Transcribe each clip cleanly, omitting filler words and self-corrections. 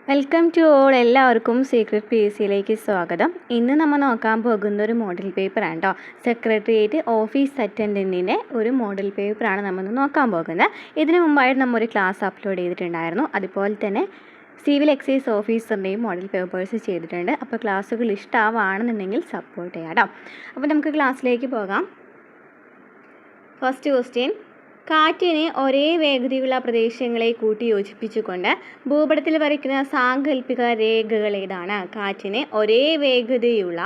Welcome to all. എല്ലാവർക്കും secret P S സിയിലേക്ക് സ്വാഗതം. ഇന്ന് നമ്മൾ നോക്കാൻ പോകുന്ന ഒരു മോഡൽ പേപ്പറാണ് കേട്ടോ. സെക്രട്ടേറിയറ്റ് ഓഫീസ് അറ്റൻഡൻറ്റിൻ്റെ ഒരു മോഡൽ പേപ്പറാണ് നമ്മൾ നോക്കാൻ പോകുന്നത്. ഇതിനു മുമ്പായിട്ട് നമ്മൾ ഒരു ക്ലാസ് അപ്ലോഡ് ചെയ്തിട്ടുണ്ടായിരുന്നു. അതുപോലെ തന്നെ സിവിൽ എക്സൈസ് ഓഫീസറിൻ്റെയും മോഡൽ പേപ്പേഴ്സ് ചെയ്തിട്ടുണ്ട്. അപ്പോൾ ക്ലാസ്സുകൾ ഇഷ്ടമാണെന്നുണ്ടെങ്കിൽ സപ്പോർട്ട് ചെയ്യാം കേട്ടോ. അപ്പോൾ നമുക്ക് ക്ലാസ്സിലേക്ക് പോകാം. ഫസ്റ്റ് ക്വസ്റ്റ്യൻ: കാറ്റിന് ഒരേ വേഗതയുള്ള പ്രദേശങ്ങളെ കൂട്ടി യോജിപ്പിച്ചുകൊണ്ട് ഭൂപടത്തിൽ വരയ്ക്കുന്ന സാങ്കല്പിക രേഖകൾ ഏതാണ്? കാറ്റിന് ഒരേ വേഗതയുള്ള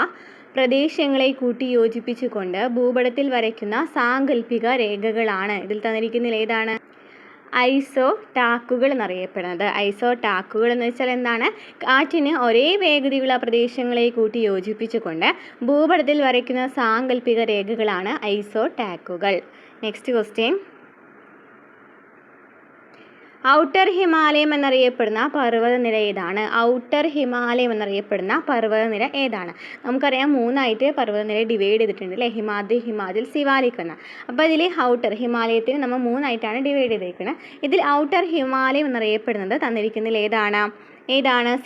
പ്രദേശങ്ങളെ കൂട്ടി യോജിപ്പിച്ചുകൊണ്ട് ഭൂപടത്തിൽ വരയ്ക്കുന്ന സാങ്കല്പിക രേഖകളാണ് ഇതിൽ തന്നിരിക്കുന്നതിൽ ഏതാണ്? ഐസോ ടാക്കുകൾ എന്നറിയപ്പെടുന്നത്. ഐസോ ടാക്കുകൾ എന്ന് വെച്ചാൽ എന്താണ്? കാറ്റിന് ഒരേ വേഗതയുള്ള പ്രദേശങ്ങളെ കൂട്ടി യോജിപ്പിച്ചുകൊണ്ട് ഭൂപടത്തിൽ വരയ്ക്കുന്ന സാങ്കല്പിക രേഖകളാണ് ഐസോ ടാക്കുകൾ. നെക്സ്റ്റ് ക്വസ്റ്റ്യൻ: ഔട്ടർ ഹിമാലയം എന്നറിയപ്പെടുന്ന പർവ്വതനിര ഏതാണ്? ഔട്ടർ ഹിമാലയം എന്നറിയപ്പെടുന്ന പർവ്വതനിര ഏതാണ്? നമുക്കറിയാം, മൂന്നായിട്ട് പർവ്വതനിര ഡിവൈഡ് ചെയ്തിട്ടുണ്ട് അല്ലേ? ഹിമാദ്രി, ഹിമാചൽ, സിവാലിക് എന്ന്. അപ്പോൾ ഇതിൽ ഔട്ടർ ഹിമാലയത്തിന് നമ്മൾ മൂന്നായിട്ടാണ് ഡിവൈഡ് ചെയ്തേക്കുന്നത്. ഇതിൽ ഔട്ടർ ഹിമാലയം എന്നറിയപ്പെടുന്നത് തന്നിരിക്കുന്നതിൽ ഏതാണ്?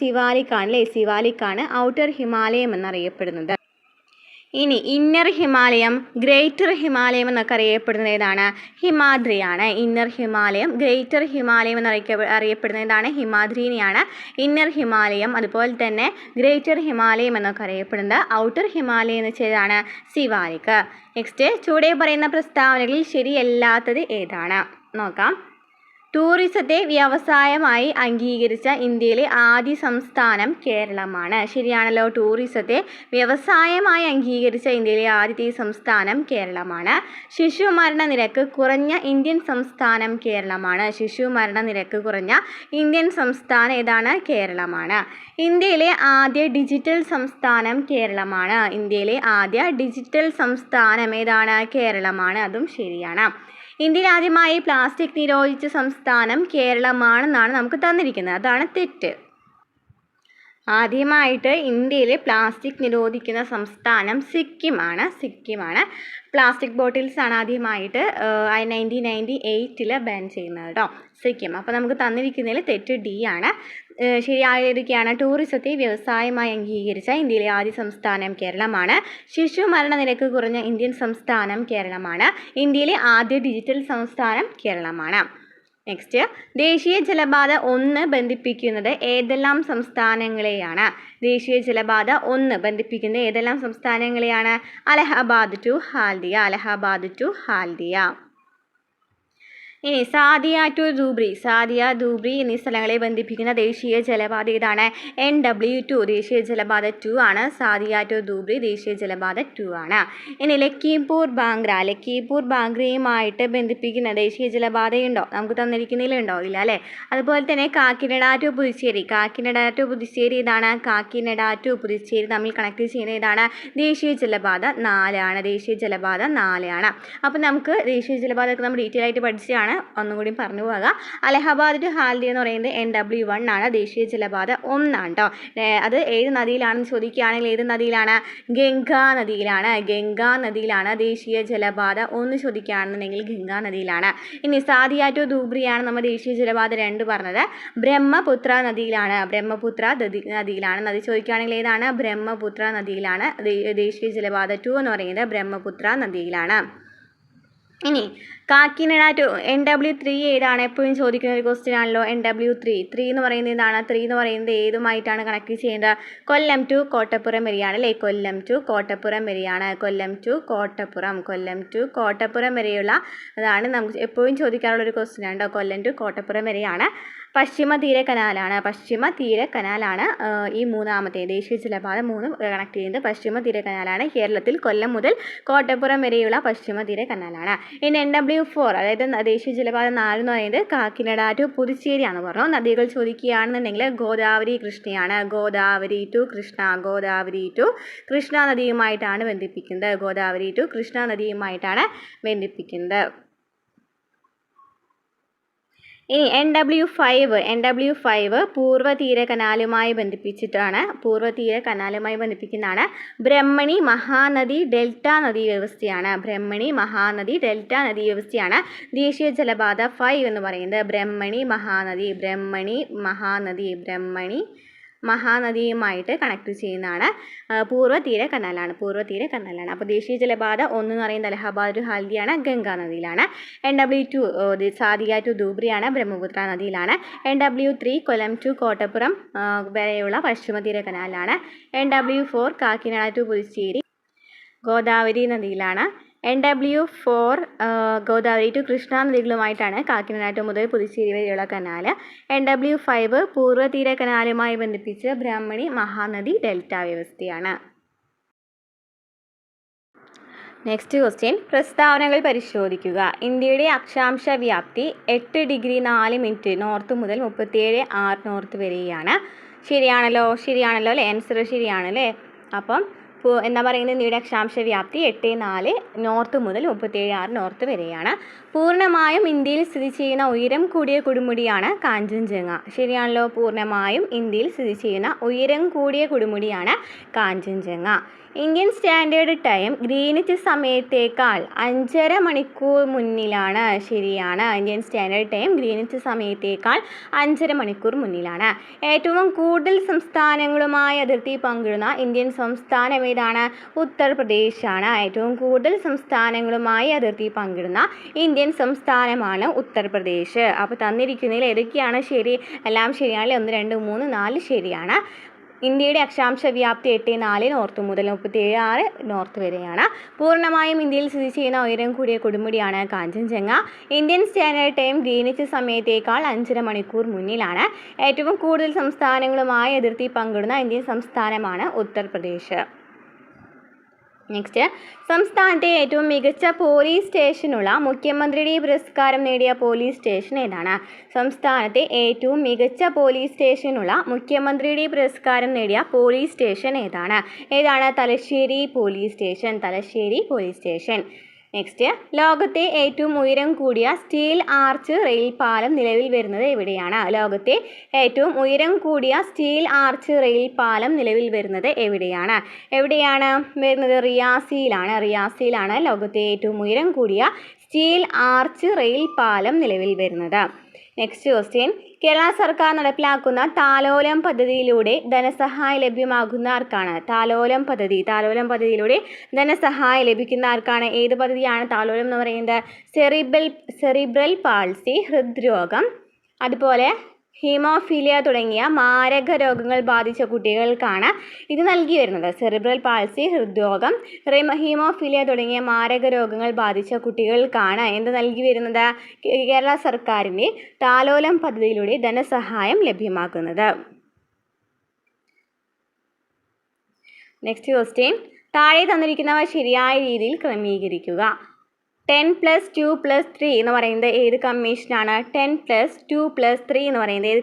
സിവാലിക് ആണ് അല്ലേ? സിവാലിക് ആണ് ഔട്ടർ ഹിമാലയം എന്നറിയപ്പെടുന്നത്. ഇനി ഇന്നർ ഹിമാലയം, ഗ്രേറ്റർ ഹിമാലയം എന്നൊക്കെ അറിയപ്പെടുന്നത് ഏതാണ്? ഹിമാദ്രിയാണ്. ഇന്നർ ഹിമാലയം, ഗ്രേറ്റർ ഹിമാലയം എന്നറിയപ്പെടുന്നത് ഏതാണ്? ഹിമാദ്രിനെയാണ്. ഇന്നർ ഹിമാലയം അതുപോലെ തന്നെ ഗ്രേറ്റർ ഹിമാലയം എന്നൊക്കെ അറിയപ്പെടുന്നത് ഔട്ടർ ഹിമാലയം എന്ന് വെച്ചതാണ് സിവാലിക്. നെക്സ്റ്റ്: ചുവടെ പറയുന്ന പ്രസ്താവനകളിൽ ശരിയല്ലാത്തത് ഏതാണ്? നോക്കാം. ടൂറിസത്തെ വ്യവസായമായി അംഗീകരിച്ച ഇന്ത്യയിലെ ആദ്യ സംസ്ഥാനം കേരളമാണ്. ശരിയാണല്ലോ. ടൂറിസത്തെ വ്യവസായമായി അംഗീകരിച്ച ഇന്ത്യയിലെ ആദ്യത്തെ സംസ്ഥാനം കേരളമാണ്. ശിശുമരണ നിരക്ക് കുറഞ്ഞ ഇന്ത്യൻ സംസ്ഥാനം കേരളമാണ്. ശിശുമരണ നിരക്ക് കുറഞ്ഞ ഇന്ത്യൻ സംസ്ഥാനം ഏതാണ്? കേരളമാണ്. ഇന്ത്യയിലെ ആദ്യ ഡിജിറ്റൽ സംസ്ഥാനം കേരളമാണ്. ഇന്ത്യയിലെ ആദ്യ ഡിജിറ്റൽ സംസ്ഥാനം ഏതാണ്? കേരളമാണ്. അതും ശരിയാണ്. ഇന്ത്യയിൽ ആദ്യമായി പ്ലാസ്റ്റിക് നിരോധിച്ച സംസ്ഥാനം കേരളമാണെന്നാണ് നമുക്ക് തന്നിരിക്കുന്നത്. അതാണ് തെറ്റ്. ആദ്യമായിട്ട് ഇന്ത്യയിൽ പ്ലാസ്റ്റിക് നിരോധിക്കുന്ന സംസ്ഥാനം സിക്കിമാണ്. പ്ലാസ്റ്റിക് ബോട്ടിൽസ് ആണ് ആദ്യമായിട്ട് 1998 ബാൻ ചെയ്യുന്നത് കേട്ടോ, സിക്കിം. അപ്പോൾ നമുക്ക് തന്നിരിക്കുന്നതിൽ തെറ്റ് ഡി ആണ്. ശരിയായ ഏതൊക്കെയാണ്? ടൂറിസത്തെ വ്യവസായമായി അംഗീകരിച്ച ഇന്ത്യയിലെ ആദ്യ സംസ്ഥാനം കേരളമാണ്. ശിശു മരണ നിരക്ക് കുറഞ്ഞ ഇന്ത്യൻ സംസ്ഥാനം കേരളമാണ്. ഇന്ത്യയിലെ ആദ്യ ഡിജിറ്റൽ സംസ്ഥാനം കേരളമാണ്. നെക്സ്റ്റ്: ദേശീയ ജലപാത 1 ബന്ധിപ്പിക്കുന്നത് ഏതെല്ലാം സംസ്ഥാനങ്ങളെയാണ്? ദേശീയ ജലപാത 1 ബന്ധിപ്പിക്കുന്നത് ഏതെല്ലാം സംസ്ഥാനങ്ങളെയാണ്? അലഹബാദ് ടു ഹാൽദിയ. ഇനി സാദിയ ടു ധൂബ്രി എന്നീ സ്ഥലങ്ങളെ ബന്ധിപ്പിക്കുന്ന ദേശീയ ജലപാത ഏതാണ്? NW2. ദേശീയ ജലപാത 2 ആണ്. സാദിയ ടു ധൂബ്രി ദേശീയ ജലപാത 2 ആണ്. ഇനി ലഖീംപൂർ ബാങ്ക്രയുമായിട്ട് ബന്ധിപ്പിക്കുന്ന ദേശീയ ജലപാതയുണ്ടോ? നമുക്ക് തന്നിരിക്കുന്നതിലുണ്ടോ? ഇല്ല അല്ലേ? അതുപോലെ തന്നെ കാക്കിനഡ ടു പുതുച്ചേരി ഏതാണ്? കാക്കിനഡ ടു പുതുച്ചേരി തമ്മിൽ കണക്ട് ചെയ്യുന്ന ഏതാണ്? ദേശീയ ജലപാത 4 ആണ്. അപ്പോൾ നമുക്ക് ദേശീയ ജലപാതയൊക്കെ നമ്മൾ ഡീറ്റെയിൽ ആയിട്ട് പഠിച്ചതാണ്. ഒന്നുകൂടി പറഞ്ഞു പോകാം. അലഹബാദ് ടു ഹാൽദിയ എന്ന് പറയുന്നത് NW1 ആണ്. ദേശീയ ജലപാത 1 ആണ് കേട്ടോ. അത് ഏത് നദിയിലാണെന്ന് ചോദിക്കുകയാണെങ്കിൽ ഏത് നദിയിലാണ്? ഗംഗാ നദിയിലാണ് ദേശീയ ജലപാത 1 ചോദിക്കുകയാണെന്നുണ്ടെങ്കിൽ ഗംഗാ നദിയിലാണ്. ഇനി സാദിയ ടു ധൂബ്രിയാണ് നമ്മൾ ദേശീയ ജലപാത 2 പറഞ്ഞത്. ബ്രഹ്മപുത്ര നദിയിലാണ്. നദി ചോദിക്കുകയാണെങ്കിൽ ഏതാണ്? ബ്രഹ്മപുത്ര നദിയിലാണ്. ദേശീയ ജലപാത 2 എന്ന് പറയുന്നത് ബ്രഹ്മപുത്ര നദിയിലാണ്. ഇനി കാക്കിനഡ ടു NW3 ഏതാണ്? എപ്പോഴും ചോദിക്കുന്ന ഒരു ക്വസ്റ്റ്യൻ ആണല്ലോ. NW3 എന്ന് പറയുന്നത് ഏതാണ്? 3 എന്ന് പറയുന്നത് ഏതുമായിട്ടാണ് കണക്ട് ചെയ്യുന്നത്? കൊല്ലം ടു കോട്ടപ്പുറം വരെയാണ് അല്ലേ? കൊല്ലം ടു കോട്ടപ്പുറം വരെയുള്ള അതാണ് നമുക്ക് എപ്പോഴും ചോദിക്കാറുള്ള ഒരു ക്വസ്റ്റ്യൻ ആണ് കേട്ടോ. കൊല്ലം ടു കോട്ടപ്പുറം വരെയാണ്. പശ്ചിമ തീര കനാലാണ് ഈ മൂന്നാമത്തെ ദേശീയ ജലപാത 3 കണക്ട് ചെയ്യുന്നത് പശ്ചിമ തീര കനാലാണ്. കേരളത്തിൽ കൊല്ലം മുതൽ കോട്ടപ്പുറം വരെയുള്ള പശ്ചിമ തീര കനാലാണ്. ഇനി NW4 അതായത് ദേശീയ ജലപാത 4 എന്ന് പറയുന്നത് കാക്കിനഡ ടു പുതുച്ചേരിയാണെന്ന് പറഞ്ഞു. നദികൾ ചോദിക്കുകയാണെന്നുണ്ടെങ്കിൽ ഗോദാവരി കൃഷ്ണയാണ്. ഗോദാവരി ടു കൃഷ്ണ നദിയുമായിട്ടാണ് ബന്ധിപ്പിക്കുന്നത്. ഇനി NW5 പൂർവ്വതീര കനാലുമായി ബന്ധിപ്പിക്കുന്നതാണ്. ബ്രഹ്മണി മഹാനദി ഡെൽറ്റ നദീവ്യവസ്ഥയാണ്. ദേശീയ ജലപാത 5 എന്ന് പറയുന്നത് ബ്രഹ്മണി മഹാനദിയുമായിട്ട് കണക്ട് ചെയ്യുന്നതാണ്. പൂർവ്വതീര കനാലാണ്. അപ്പോൾ ദേശീയ ജലപാത 1 എന്ന് പറയുന്നത് അലഹബാദ് ടു ഹൽദിയാണ്, ഗംഗാ നദിയിലാണ്. NW2 സാദിയ ടു ധൂബ്രിയാണ്, ബ്രഹ്മപുത്ര നദിയിലാണ്. NW3 കൊല്ലം ടു കോട്ടപ്പുറം വരെയുള്ള പശ്ചിമതീര കനാലാണ്. NW4 കാക്കിനാട ടു പുതുച്ചേരി ഗോദാവരി നദിയിലാണ്. NW4 ഗോദാവരി ടു കൃഷ്ണ നദികളുമായിട്ടാണ് കാക്കിനാട മുതൽ പുതുച്ചേരി വരെയുള്ള കനാൽ. NW5 പൂർവ്വതീര കനാലുമായി ബന്ധിപ്പിച്ച് ബ്രഹ്മണി മഹാനദി ഡെൽറ്റ വ്യവസ്ഥയാണ്. നെക്സ്റ്റ് ക്വസ്റ്റ്യൻ, പ്രസ്താവനകൾ പരിശോധിക്കുക. ഇന്ത്യയുടെ അക്ഷാംശ വ്യാപ്തി 8 ഡിഗ്രി 4 മിനിറ്റ് നോർത്ത് മുതൽ 37.6 നോർത്ത് വരെയാണ്. ശരിയാണല്ലോ അല്ലേ? ആൻസർ ശരിയാണല്ലേ? അപ്പം എന്താ പറയുന്നത്, ഇന്ത്യയുടെ അക്ഷാംശ വ്യാപ്തി 8.4 നോർത്ത് മുതൽ 37.6 നോർത്ത് വരെയാണ്. പൂർണ്ണമായും ഇന്ത്യയിൽ സ്ഥിതി ചെയ്യുന്ന ഉയരം കൂടിയ കൊടുമുടിയാണ് കാഞ്ചൻജംഗ. ശരിയാണല്ലോ, പൂർണ്ണമായും ഇന്ത്യയിൽ സ്ഥിതി ചെയ്യുന്ന ഉയരം കൂടിയ കൊടുമുടിയാണ് Kanchenjunga. Indian standard time Greenwich സമയത്തേക്കാൾ 5.5 മണിക്കൂർ മുന്നിലാണ്. ശരിയാണ്, ഇന്ത്യൻ സ്റ്റാൻഡേർഡ് ടൈം ഗ്രീനിച്ച് സമയത്തേക്കാൾ 5.5 മണിക്കൂർ മുന്നിലാണ്. ഏറ്റവും കൂടുതൽ സംസ്ഥാനങ്ങളുമായി അതിർത്തി പങ്കിടുന്ന ഇന്ത്യൻ സംസ്ഥാനം ഏതാണ്? ഉത്തർപ്രദേശാണ്. ഏറ്റവും കൂടുതൽ സംസ്ഥാനങ്ങളുമായി അതിർത്തി പങ്കിടുന്ന ഇന്ത്യൻ സംസ്ഥാനമാണ് ഉത്തർപ്രദേശ്. അപ്പോൾ തന്നിരിക്കുന്നതിൽ ഏതൊക്കെയാണ് ശരി? എല്ലാം ശരിയാണല്ലേ? 1, 2, 3, 4 ശരിയാണ്. ഇന്ത്യയുടെ അക്ഷാംശ വ്യാപ്തി 8.4 നോർത്ത് മുതൽ 37.6 നോർത്ത് വരെയാണ്. പൂർണ്ണമായും ഇന്ത്യയിൽ സ്ഥിതി ചെയ്യുന്ന ഉയരം കൂടിയ കൊടുമുടിയാണ് Kanchenjunga. Indian standard time Greenwich സമയത്തേക്കാൾ 5.5 മണിക്കൂർ മുന്നിലാണ്. ഏറ്റവും കൂടുതൽ സംസ്ഥാനങ്ങളുമായി അതിർത്തി പങ്കിടുന്ന ഇന്ത്യൻ സംസ്ഥാനമാണ് ഉത്തർപ്രദേശ്. നെക്സ്റ്റ്, സംസ്ഥാനത്തെ ഏറ്റവും മികച്ച പോലീസ് സ്റ്റേഷനുള്ള മുഖ്യമന്ത്രിയുടെ പുരസ്കാരം നേടിയ പോലീസ് സ്റ്റേഷൻ ഏതാണ്? സംസ്ഥാനത്തെ ഏറ്റവും മികച്ച പോലീസ് സ്റ്റേഷനുള്ള മുഖ്യമന്ത്രിയുടെ പുരസ്കാരം നേടിയ പോലീസ് സ്റ്റേഷൻ ഏതാണ്? Thalassery police station. നെക്സ്റ്റ്, ലോകത്തെ ഏറ്റവും ഉയരം കൂടിയ സ്റ്റീൽ ആർച്ച് റെയിൽ പാലം നിലവിൽ വരുന്നത് എവിടെയാണ്? ലോകത്തെ ഏറ്റവും ഉയരം കൂടിയ സ്റ്റീൽ ആർച്ച് റെയിൽ പാലം നിലവിൽ വരുന്നത് എവിടെയാണ് വരുന്നത്? റിയാസിയിലാണ് ലോകത്തെ ഏറ്റവും ഉയരം കൂടിയ സ്റ്റീൽ ആർച്ച് റെയിൽ പാലം നിലവിൽ വരുന്നത്. നെക്സ്റ്റ് ക്വസ്റ്റ്യൻ, കേരള സർക്കാർ നടപ്പിലാക്കുന്ന താലോലം പദ്ധതിയിലൂടെ ധനസഹായം ലഭ്യമാകുന്ന ആർക്കാണ്? താലോലം പദ്ധതിയിലൂടെ ധനസഹായം ലഭിക്കുന്ന ആർക്കാണ്? ഏത് പദ്ധതിയാണ് താലോലം എന്ന് പറയുന്നത്? സെറിബ്രൽ പാൾസി, ഹൃദ്രോഗം, അതുപോലെ ഹീമോഫീലിയ തുടങ്ങിയ മാരക രോഗങ്ങൾ ബാധിച്ച കുട്ടികൾക്കാണ് ഇത് നൽകി വരുന്നത്. സെറിബ്രൽ പാൾസി, ഹൃദ്രോഗം, ഹീമോഫീലിയ തുടങ്ങിയ മാരക രോഗങ്ങൾ ബാധിച്ച കുട്ടികൾക്കാണ് എന്ത് നൽകി വരുന്നത്? കേരള സർക്കാരിൻ്റെ താലോലം പദ്ധതിയിലൂടെ ധനസഹായം ലഭ്യമാക്കുന്നത്. നെക്സ്റ്റ് ക്വസ്റ്റ്യൻ, താഴെ തന്നിരിക്കുന്നവ ശരിയായ രീതിയിൽ ക്രമീകരിക്കുക. 10+2+3 എന്ന് പറയുന്നത് ഏത് കമ്മീഷനാണ്? 10+2+3 എന്ന് പറയുന്നത് ഏത്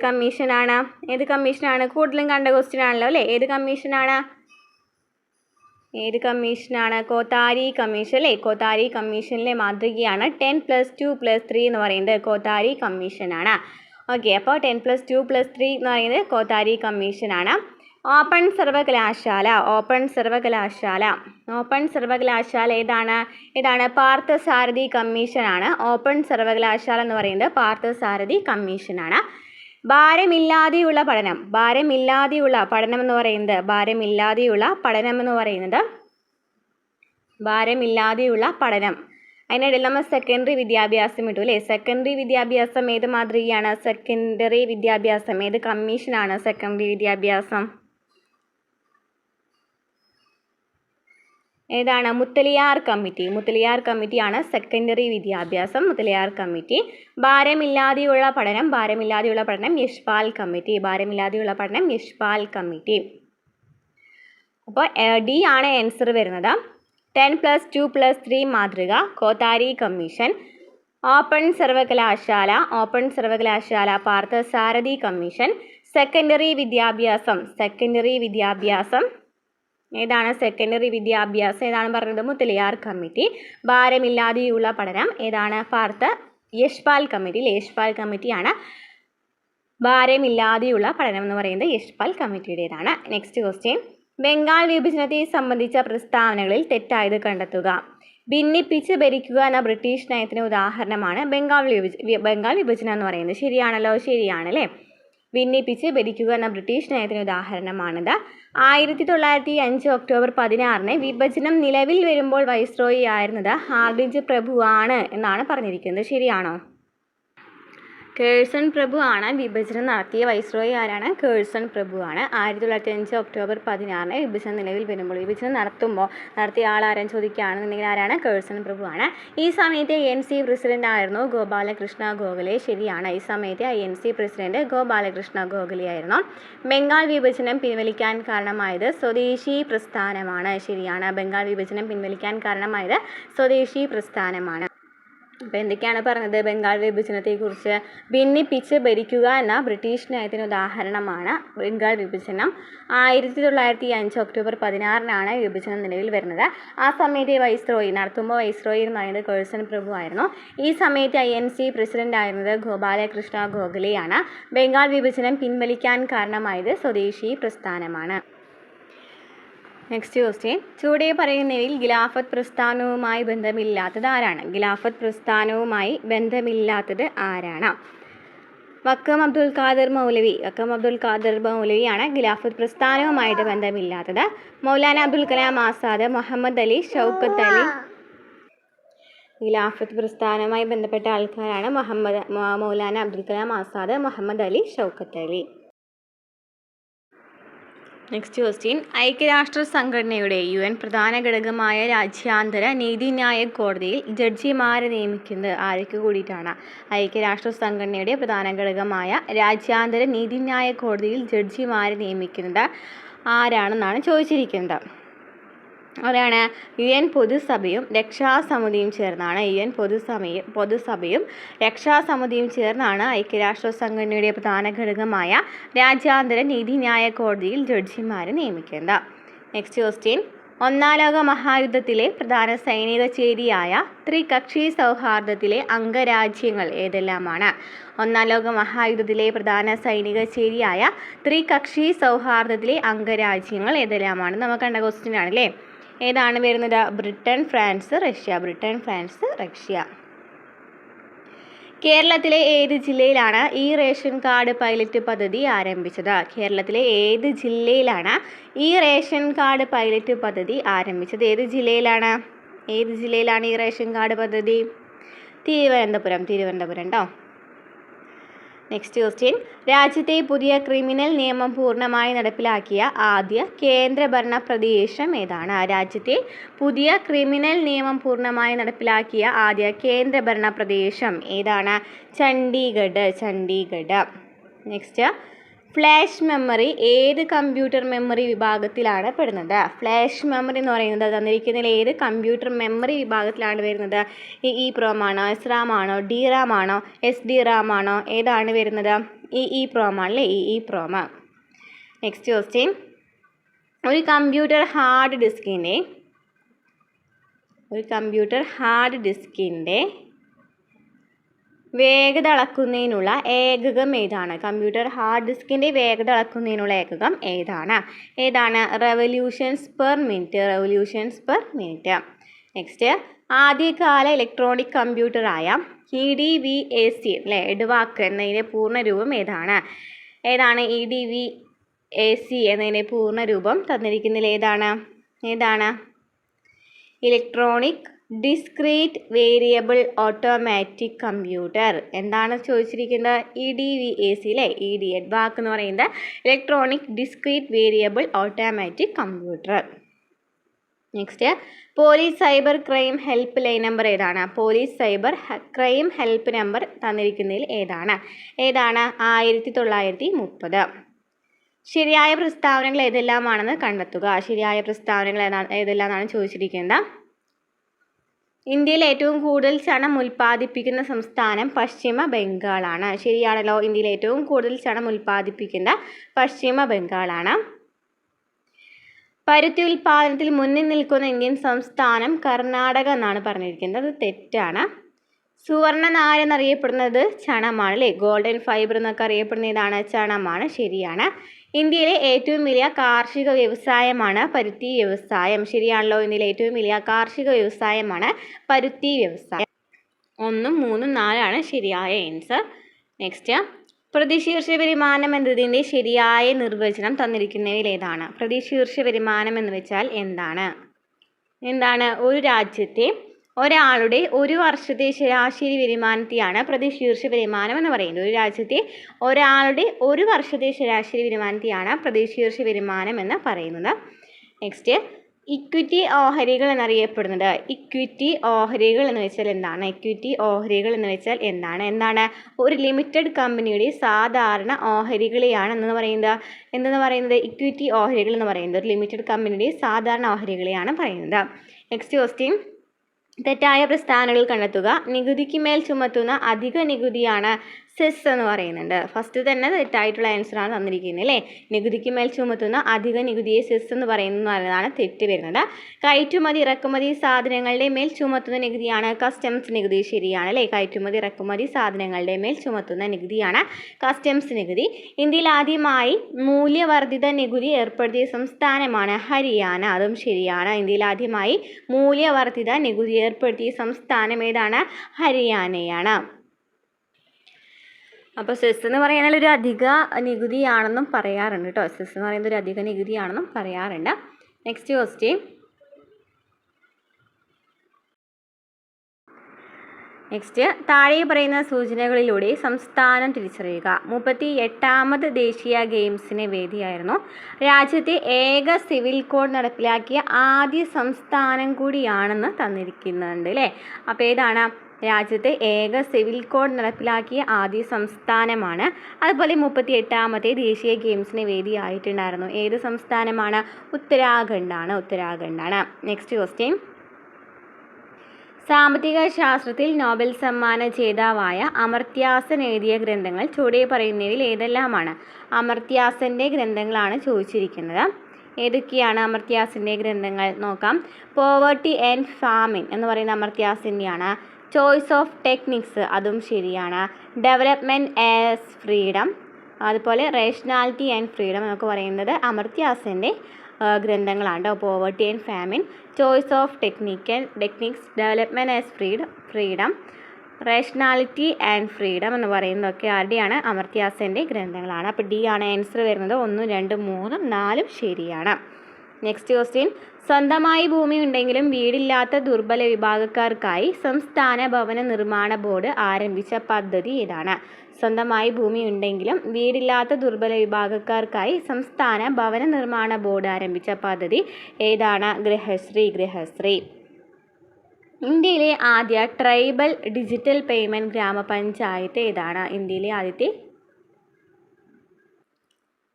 കമ്മീഷനാണ്? കൂടുതലും കണ്ട ക്വസ്റ്റ്യൻ ആണല്ലോ അല്ലേ? ഏത് കമ്മീഷനാണ്? കോത്താരി കമ്മീഷൻ അല്ലേ? കോത്താരി കമ്മീഷനിലെ മാതൃകയാണ് 10+2+3 എന്ന് പറയുന്നത്. കോത്താരി കമ്മീഷനാണ്. ഓക്കെ, അപ്പോൾ 10+2+3 എന്ന് പറയുന്നത് കോത്താരി കമ്മീഷനാണ്. ഓപ്പൺ സർവകലാശാല ഏതാണ്? പാർത്ഥസാരഥി കമ്മീഷനാണ്. ഓപ്പൺ സർവകലാശാല എന്ന് പറയുന്നത് പാർത്ഥസാരഥി കമ്മീഷനാണ്. ഭാരമില്ലാതെയുള്ള പഠനം എന്ന് പറയുന്നത് അതിനിടയിൽ നമ്മൾ സെക്കൻഡറി വിദ്യാഭ്യാസം ഇട്ടു അല്ലേ? സെക്കൻഡറി വിദ്യാഭ്യാസം ഏത് മാതൃകയാണ്? സെക്കൻഡറി വിദ്യാഭ്യാസം ഏത് കമ്മീഷനാണ്? സെക്കൻഡറി വിദ്യാഭ്യാസം ഏതാണ്? മുത്തലിയാർ കമ്മിറ്റിയാണ് സെക്കൻഡറി വിദ്യാഭ്യാസം. മുത്തലിയാർ കമ്മിറ്റി. ഭാരമില്ലാതെയുള്ള പഠനം യശ്പാൽ കമ്മിറ്റി. അപ്പോൾ ഡി ആണ് ആൻസർ വരുന്നത്. 10+2+3 മാതൃക കോത്താരി കമ്മീഷൻ. ഓപ്പൺ സർവകലാശാല പാർത്ഥസാരഥി കമ്മീഷൻ. സെക്കൻഡറി വിദ്യാഭ്യാസം ഏതാണ്? സെക്കൻഡറി വിദ്യാഭ്യാസം ഏതാണ് പറഞ്ഞത്? മുത്തലിയാർ കമ്മിറ്റി. ഭാരമില്ലാതെയുള്ള പഠനം ഏതാണ്? യശ്പാൽ കമ്മിറ്റിയാണ് ഭാരമില്ലാതെയുള്ള പഠനം എന്ന് പറയുന്നത് യശ്പാൽ കമ്മിറ്റിയുടേതാണ്. നെക്സ്റ്റ് ക്വസ്റ്റ്യൻ, ബംഗാൾ വിഭജനത്തെ സംബന്ധിച്ച പ്രസ്താവനകളിൽ തെറ്റായത് കണ്ടെത്തുക. ഭിന്നിപ്പിച്ച് ഭരിക്കുക എന്ന ബ്രിട്ടീഷ് നയത്തിന് ഉദാഹരണമാണ് ബംഗാൾ വിഭജനം എന്ന് പറയുന്നത്. ശരിയാണല്ലോ, ശരിയാണല്ലേ. ഭിന്നിപ്പിച്ച് ഭരിക്കുക എന്ന ബ്രിട്ടീഷ് നയത്തിന് ഉദാഹരണമാണിത്. 1905 ഒക്ടോബർ 16 വിഭജനം നിലവിൽ വരുമ്പോൾ വൈസ്രോയി ആയിരുന്നത് ഹാർഡിഞ്ച് പ്രഭുവാണ് എന്നാണ് പറഞ്ഞിരിക്കുന്നത്. ശരിയാണോ? കേഴ്സൺ പ്രഭു ആണ് വിഭജനം നടത്തിയ വൈസ്രോയി. ആരാണ്? കേഴ്സൺ പ്രഭുവാണ്. 1905 ഒക്ടോബർ 16 വിഭജനം നിലവിൽ വരുമ്പോൾ, വിഭജനം നടത്തിയ ആളാരാൻ ചോദിക്കുകയാണെന്നുണ്ടെങ്കിൽ ആരാണ്? കേഴ്സൺ പ്രഭുവാണ്. ഈ സമയത്ത് ANC പ്രസിഡന്റ് ആയിരുന്നു ഗോപാലകൃഷ്ണ ഗോഖലെ. ശരിയാണ്, ഈ സമയത്ത് ANC പ്രസിഡന്റ് ഗോപാലകൃഷ്ണ ഗോഖലെ ആയിരുന്നു. ബംഗാൾ വിഭജനം പിൻവലിക്കാൻ കാരണമായത് സ്വദേശി പ്രസ്ഥാനമാണ്. ശരിയാണ്, ബംഗാൾ വിഭജനം പിൻവലിക്കാൻ കാരണമായത് സ്വദേശി പ്രസ്ഥാനമാണ്. അപ്പോൾ എന്തൊക്കെയാണ് പറഞ്ഞത് ബംഗാൾ വിഭജനത്തെക്കുറിച്ച്? ഭിന്നിപ്പിച്ച് ഭരിക്കുക എന്ന ബ്രിട്ടീഷ് നയത്തിന് ഉദാഹരണമാണ് ബംഗാൾ വിഭജനം. 1905 ഒക്ടോബർ 16 വിഭജനം നിലവിൽ വരുന്നത്. ആ സമയത്ത് വൈസ്രോയി എന്ന് പറയുന്നത് കേഴ്സൺ പ്രഭു ആയിരുന്നു. ഈ സമയത്ത് ANC പ്രസിഡന്റ് ആയിരുന്നത് ഗോപാലകൃഷ്ണ ഗോഖലെയാണ്. ബംഗാൾ വിഭജനം പിൻവലിക്കാൻ കാരണമായത് സ്വദേശി പ്രസ്ഥാനമാണ്. നെക്സ്റ്റ് ക്വസ്റ്റ്യൻ, ചുവടെ പറയുന്നവയിൽ ഖിലാഫത്ത് പ്രസ്ഥാനവുമായി ബന്ധമില്ലാത്തത് ആരാണ്? ഖിലാഫത്ത് പ്രസ്ഥാനവുമായി ബന്ധമില്ലാത്തത് ആരാണ്? വക്കം അബ്ദുൽ ഖാദർ മൗലവിയാണ് ഖിലാഫത്ത് പ്രസ്ഥാനവുമായിട്ട് ബന്ധമില്ലാത്തത്. മൗലാന അബ്ദുൽ കലാം ആസാദ്, മുഹമ്മദ് അലി, ഷൗക്കത്ത് അലി ഖിലാഫത്ത് പ്രസ്ഥാനവുമായി ബന്ധപ്പെട്ട ആൾക്കാരാണ് മൗലാന അബ്ദുൽ കലാം ആസാദ്, മുഹമ്മദ് അലി, ഷൗക്കത്ത് അലി. നെക്സ്റ്റ് ക്വസ്റ്റ്യൻ, ഐക്യരാഷ്ട്ര സംഘടനയുടെ UN പ്രധാന ഘടകമായ രാജ്യാന്തര നീതിന്യായ കോടതിയിൽ ജഡ്ജിമാരെ നിയമിക്കുന്നത് ആർക്ക് കൂടിയിട്ടാണ്? ഐക്യരാഷ്ട്ര സംഘടനയുടെ പ്രധാന ഘടകമായ രാജ്യാന്തര നീതിന്യായ കോടതിയിൽ ജഡ്ജിമാരെ നിയമിക്കുന്നത് ആരാണെന്നാണ് ചോദിച്ചിരിക്കുന്നത്. അതാണ് UN പൊതുസഭയും രക്ഷാസമിതിയും ചേർന്നാണ്. UN പൊതുസഭയും രക്ഷാസമിതിയും ചേർന്നാണ് ഐക്യരാഷ്ട്ര സംഘടനയുടെ പ്രധാന ഘടകമായ രാജ്യാന്തര നീതിന്യായ കോടതിയിൽ ജഡ്ജിമാരെ നിയമിക്കുന്നത്. നെക്സ്റ്റ് ക്വസ്റ്റ്യൻ, ഒന്നാം ലോക മഹായുദ്ധത്തിലെ പ്രധാന സൈനിക ചേരിയായ ത്രികക്ഷി സൗഹാർദ്ദത്തിലെ അംഗരാജ്യങ്ങൾ ഏതെല്ലാമാണ്? ഒന്നാം ലോക മഹായുദ്ധത്തിലെ പ്രധാന സൈനിക ചേരിയായ ത്രികക്ഷി സൗഹാർദ്ദത്തിലെ അംഗരാജ്യങ്ങൾ ഏതെല്ലാമാണ്? നമുക്ക് കണ്ട ക്വസ്റ്റ്യൻ ആണല്ലേ. ഏതാണ് വരുന്നത്? Britain, France, Russia. കേരളത്തിലെ ഏത് ജില്ലയിലാണ് ഈ റേഷൻ കാർഡ് പൈലറ്റ് പദ്ധതി ആരംഭിച്ചത്? കേരളത്തിലെ ഏത് ജില്ലയിലാണ് ഈ റേഷൻ കാർഡ് പൈലറ്റ് പദ്ധതി ആരംഭിച്ചത്? ഏത് ജില്ലയിലാണ് ഈ റേഷൻ കാർഡ് പദ്ധതി? തിരുവനന്തപുരം കേട്ടോ. നെക്സ്റ്റ് ക്വസ്റ്റ്യൻ, രാജ്യത്തെ പുതിയ ക്രിമിനൽ നിയമം പൂർണ്ണമായി നടപ്പിലാക്കിയ ആദ്യ കേന്ദ്രഭരണ പ്രദേശം ഏതാണ്? രാജ്യത്തെ പുതിയ ക്രിമിനൽ നിയമം പൂർണ്ണമായി നടപ്പിലാക്കിയ ആദ്യ കേന്ദ്രഭരണ പ്രദേശം ഏതാണ്? ചണ്ഡീഗഡ്. നെക്സ്റ്റ്, ഫ്ലാഷ് മെമ്മറി ഏത് കമ്പ്യൂട്ടർ മെമ്മറി വിഭാഗത്തിലാണ് പെടുന്നത്? ഫ്ലാഷ് മെമ്മറി എന്ന് പറയുന്നത് തന്നിരിക്കുന്നതിൽ ഏത് കമ്പ്യൂട്ടർ മെമ്മറി വിഭാഗത്തിലാണ് വരുന്നത്? EEPROM ആണോ, SRAM ആണോ, DRAM ആണോ, SD-RAM ആണോ? ഏതാണ് വരുന്നത്? EEPROM ആണല്ലേ, EEPROM. നെക്സ്റ്റ് ക്വസ്റ്റ്യൻ, ഒരു കമ്പ്യൂട്ടർ ഹാർഡ് ഡിസ്കിൻ്റെ വേഗത അളക്കുന്നതിനുള്ള ഏകകം ഏതാണ്? കമ്പ്യൂട്ടർ ഹാർഡ് ഡിസ്കിൻ്റെ വേഗത അളക്കുന്നതിനുള്ള ഏകകം ഏതാണ്? Revolutions per minute. നെക്സ്റ്റ്, ആദ്യകാല ഇലക്ട്രോണിക് കമ്പ്യൂട്ടറായ EDVAC അല്ലേ, എഡ്വാക്ക് എന്നതിൻ്റെ പൂർണ്ണരൂപം ഏതാണ്? EDVAC എന്നതിൻ്റെ പൂർണ്ണരൂപം തന്നിരിക്കുന്നതിൽ ഏതാണ്? Electronic discrete variable automatic computer. എന്താണ് ചോദിച്ചിരിക്കുന്നത്? EDVAC അല്ലേ, എഡ്വാക്ക് എന്ന് പറയുന്നത് electronic discrete variable automatic computer. Next, police cyber crime help line number ഏതാണ്? Police cyber crime help number തന്നിരിക്കുന്നതിൽ ഏതാണ്? 1930. ശരിയായ പ്രസ്താവനകൾ ഏതെല്ലാമാണെന്ന് കണ്ടെത്തുക. ശരിയായ പ്രസ്താവനകൾ ഏതെല്ലാമാണ് ചോദിച്ചിരിക്കുന്നത്. ഇന്ത്യയിൽ ഏറ്റവും കൂടുതൽ ചണം ഉൽപ്പാദിപ്പിക്കുന്ന സംസ്ഥാനം പശ്ചിമ ബംഗാളാണ്. ശരിയാണല്ലോ, ഇന്ത്യയിൽ ഏറ്റവും കൂടുതൽ ചണം ഉൽപ്പാദിപ്പിക്കുന്ന പശ്ചിമ ബംഗാളാണ്. പരുത്തി ഉൽപ്പാദനത്തിൽ മുന്നിൽ നിൽക്കുന്ന ഇന്ത്യൻ സംസ്ഥാനം കർണാടക എന്നാണ് പറഞ്ഞിരിക്കുന്നത്. അത് തെറ്റാണ്. സുവർണ്ണ നാര് എന്നറിയപ്പെടുന്നത് ചണമാണ് അല്ലേ. ഗോൾഡൻ ഫൈബർ എന്നൊക്കെ അറിയപ്പെടുന്ന ഇതാണ് ചണമാണ്. ശരിയാണ്. ഇന്ത്യയിലെ ഏറ്റവും വലിയ കാർഷിക വ്യവസായമാണ് പരുത്തി വ്യവസായം. ശരിയാണല്ലോ. ഇന്ത്യയിലെ ഏറ്റവും വലിയ കാർഷിക വ്യവസായമാണ് പരുത്തി വ്യവസായം. 1, 3, 4 ശരിയായ ആൻസർ. നെക്സ്റ്റ്, പ്രതിശീർഷ വരുമാനം എന്നതിൻ്റെ ശരിയായ നിർവചനം തന്നിരിക്കുന്നവയിൽ ഏതാണ്? പ്രതിശീർഷ വരുമാനം എന്ന് വെച്ചാൽ എന്താണ്? ഒരു രാജ്യത്തെ ഒരാളുടെ ഒരു വർഷത്തെ ശരാശരി വരുമാനത്തെയാണ് പ്രതിശീർഷ വരുമാനം എന്ന് പറയുന്നത്. ഒരു രാജ്യത്തെ ഒരാളുടെ ഒരു വർഷത്തെ ശരാശരി വരുമാനത്തെയാണ് പ്രതിശീർഷ വരുമാനം എന്ന് പറയുന്നത്. നെക്സ്റ്റ്, ഇക്വിറ്റി ഓഹരികൾ എന്നറിയപ്പെടുന്നത്. ഇക്വിറ്റി ഓഹരികൾ എന്ന് വെച്ചാൽ എന്താണ്? ഇക്വിറ്റി ഓഹരികൾ എന്ന് വെച്ചാൽ എന്താണ്? ഒരു ലിമിറ്റഡ് കമ്പനിയുടെ സാധാരണ ഓഹരികളെയാണ് എന്തെന്ന് പറയുന്നത് ഇക്വിറ്റി ഓഹരികൾ എന്ന് പറയുന്നത്. ഒരു ലിമിറ്റഡ് കമ്പനിയുടെ സാധാരണ ഓഹരികളെയാണ് പറയുന്നത്. നെക്സ്റ്റ് ക്വസ്റ്റ്യൻ, തെറ്റായ പ്രസ്താവനകൾ കണ്ടെത്തുക. നികുതിക്ക് മേൽ ചുമത്തുന്ന അധിക നികുതിയാണ് സെസ് എന്ന് പറയുന്നുണ്ട്. ഫസ്റ്റ് തന്നെ തെറ്റായിട്ടുള്ള ആൻസറാണ് തന്നിരിക്കുന്നത് അല്ലേ. നികുതിക്ക് മേൽ ചുമത്തുന്ന അധിക നികുതിയെ സെസ് എന്ന് പറയുന്നതാണ് തെറ്റ് വരുന്നത്. കയറ്റുമതി ഇറക്കുമതി സാധനങ്ങളുടെ മേൽ ചുമത്തുന്ന നികുതിയാണ് കസ്റ്റംസ് നികുതി. ശരിയാണ് അല്ലേ. കയറ്റുമതി ഇറക്കുമതി സാധനങ്ങളുടെ മേൽ ചുമത്തുന്ന നികുതിയാണ് കസ്റ്റംസ് നികുതി. ഇന്ത്യയിൽ ആദ്യമായി മൂല്യവർദ്ധിത നികുതി ഏർപ്പെടുത്തിയ സംസ്ഥാനമാണ് ഹരിയാന. അതും ശരിയാണ്. ഇന്ത്യയിൽ ആദ്യമായി മൂല്യവർദ്ധിത നികുതി ഏർപ്പെടുത്തിയ സംസ്ഥാനം ഏതാണ്? ഹരിയാനയാണ്. അപ്പോൾ സെസ് എന്ന് പറയുന്നത് ഒരു അധിക നികുതിയാണെന്നും പറയാറുണ്ട് കേട്ടോ. സെസ് എന്ന് പറയുന്നത് ഒരു അധിക നികുതിയാണെന്നും പറയാറുണ്ട്. നെക്സ്റ്റ് ക്വസ്റ്റ്യൻ, താഴെ പറയുന്ന സൂചനകളിലൂടെ സംസ്ഥാനം തിരിച്ചറിയുക. 38ാമത് ദേശീയ ഗെയിംസിന് വേദിയായിരുന്നു. രാജ്യത്തെ ഏക സിവിൽ കോഡ് നടപ്പിലാക്കിയ ആദ്യ സംസ്ഥാനം കൂടിയാണെന്ന് തന്നിരിക്കുന്നുണ്ട് അല്ലേ. അപ്പോൾ ഏതാണ്? രാജ്യത്തെ ഏക സിവിൽ കോഡ് നടപ്പിലാക്കിയ ആദ്യ സംസ്ഥാനമാണ്. അതുപോലെ 38ാമത്തെ ദേശീയ ഗെയിംസിന് വേദിയായിട്ടുണ്ടായിരുന്നു. ഏത് സംസ്ഥാനമാണ്? ഉത്തരാഖണ്ഡാണ്. നെക്സ്റ്റ് ക്വസ്റ്റ്യൻ, സാമ്പത്തിക ശാസ്ത്രത്തിൽ നോബൽ സമ്മാന ജേതാവായ അമർത്യാസൻ എഴുതിയ ഗ്രന്ഥങ്ങൾ ചുവടെ പറയുന്നവയിൽ ഏതെല്ലാമാണ്? അമർത്യാസൻ്റെ ഗ്രന്ഥങ്ങളാണ് ചോദിച്ചിരിക്കുന്നത്. ഏതൊക്കെയാണ് അമർത്യാസൻ്റെ ഗ്രന്ഥങ്ങൾ? നോക്കാം. പോവർട്ടി ആൻഡ് ഫാമിൻ എന്ന് പറയുന്ന അമർത്യാസൻ്റെയാണ്. ചോയ്സ് ഓഫ് ടെക്നിക്സ്, അതും ശരിയാണ്. ഡെവലപ്മെൻറ്റ് ആസ് ഫ്രീഡം, അതുപോലെ റേഷണാലിറ്റി ആൻഡ് ഫ്രീഡം എന്നൊക്കെ പറയുന്നത് അമർത്യാസൻ്റെ ഗ്രന്ഥങ്ങളാണ്. Poverty and famine, choice of techniques, development as freedom, rationality and freedom എന്ന് പറയുന്നതൊക്കെ ആരുടെയാണ്? അമർത്യാസൻ്റെ ഗ്രന്ഥങ്ങളാണ്. അപ്പോൾ ഡി ആണ് ആൻസർ വരുന്നത്. 1, 2, 3, 4 ശരിയാണ്. നെക്സ്റ്റ് ക്വസ്റ്റ്യൻ, സ്വന്തമായി ഭൂമി ഉണ്ടെങ്കിലും വീടില്ലാത്ത ദുർബല വിഭാഗക്കാർക്കായി സംസ്ഥാന ഭവന നിർമ്മാണ ബോർഡ് ആരംഭിച്ച പദ്ധതി ഏതാണ്? സ്വന്തമായി ഭൂമി ഉണ്ടെങ്കിലും വീടില്ലാത്ത ദുർബല വിഭാഗക്കാർക്കായി സംസ്ഥാന ഭവന നിർമ്മാണ ബോർഡ് ആരംഭിച്ച പദ്ധതി ഏതാണ്? ഗൃഹശ്രീ. ഇന്ത്യയിലെ ആദ്യ ട്രൈബൽ ഡിജിറ്റൽ പേയ്മെൻറ്റ് ഗ്രാമപഞ്ചായത്ത് ഏതാണ്? ഇന്ത്യയിലെ ആദ്യത്തെ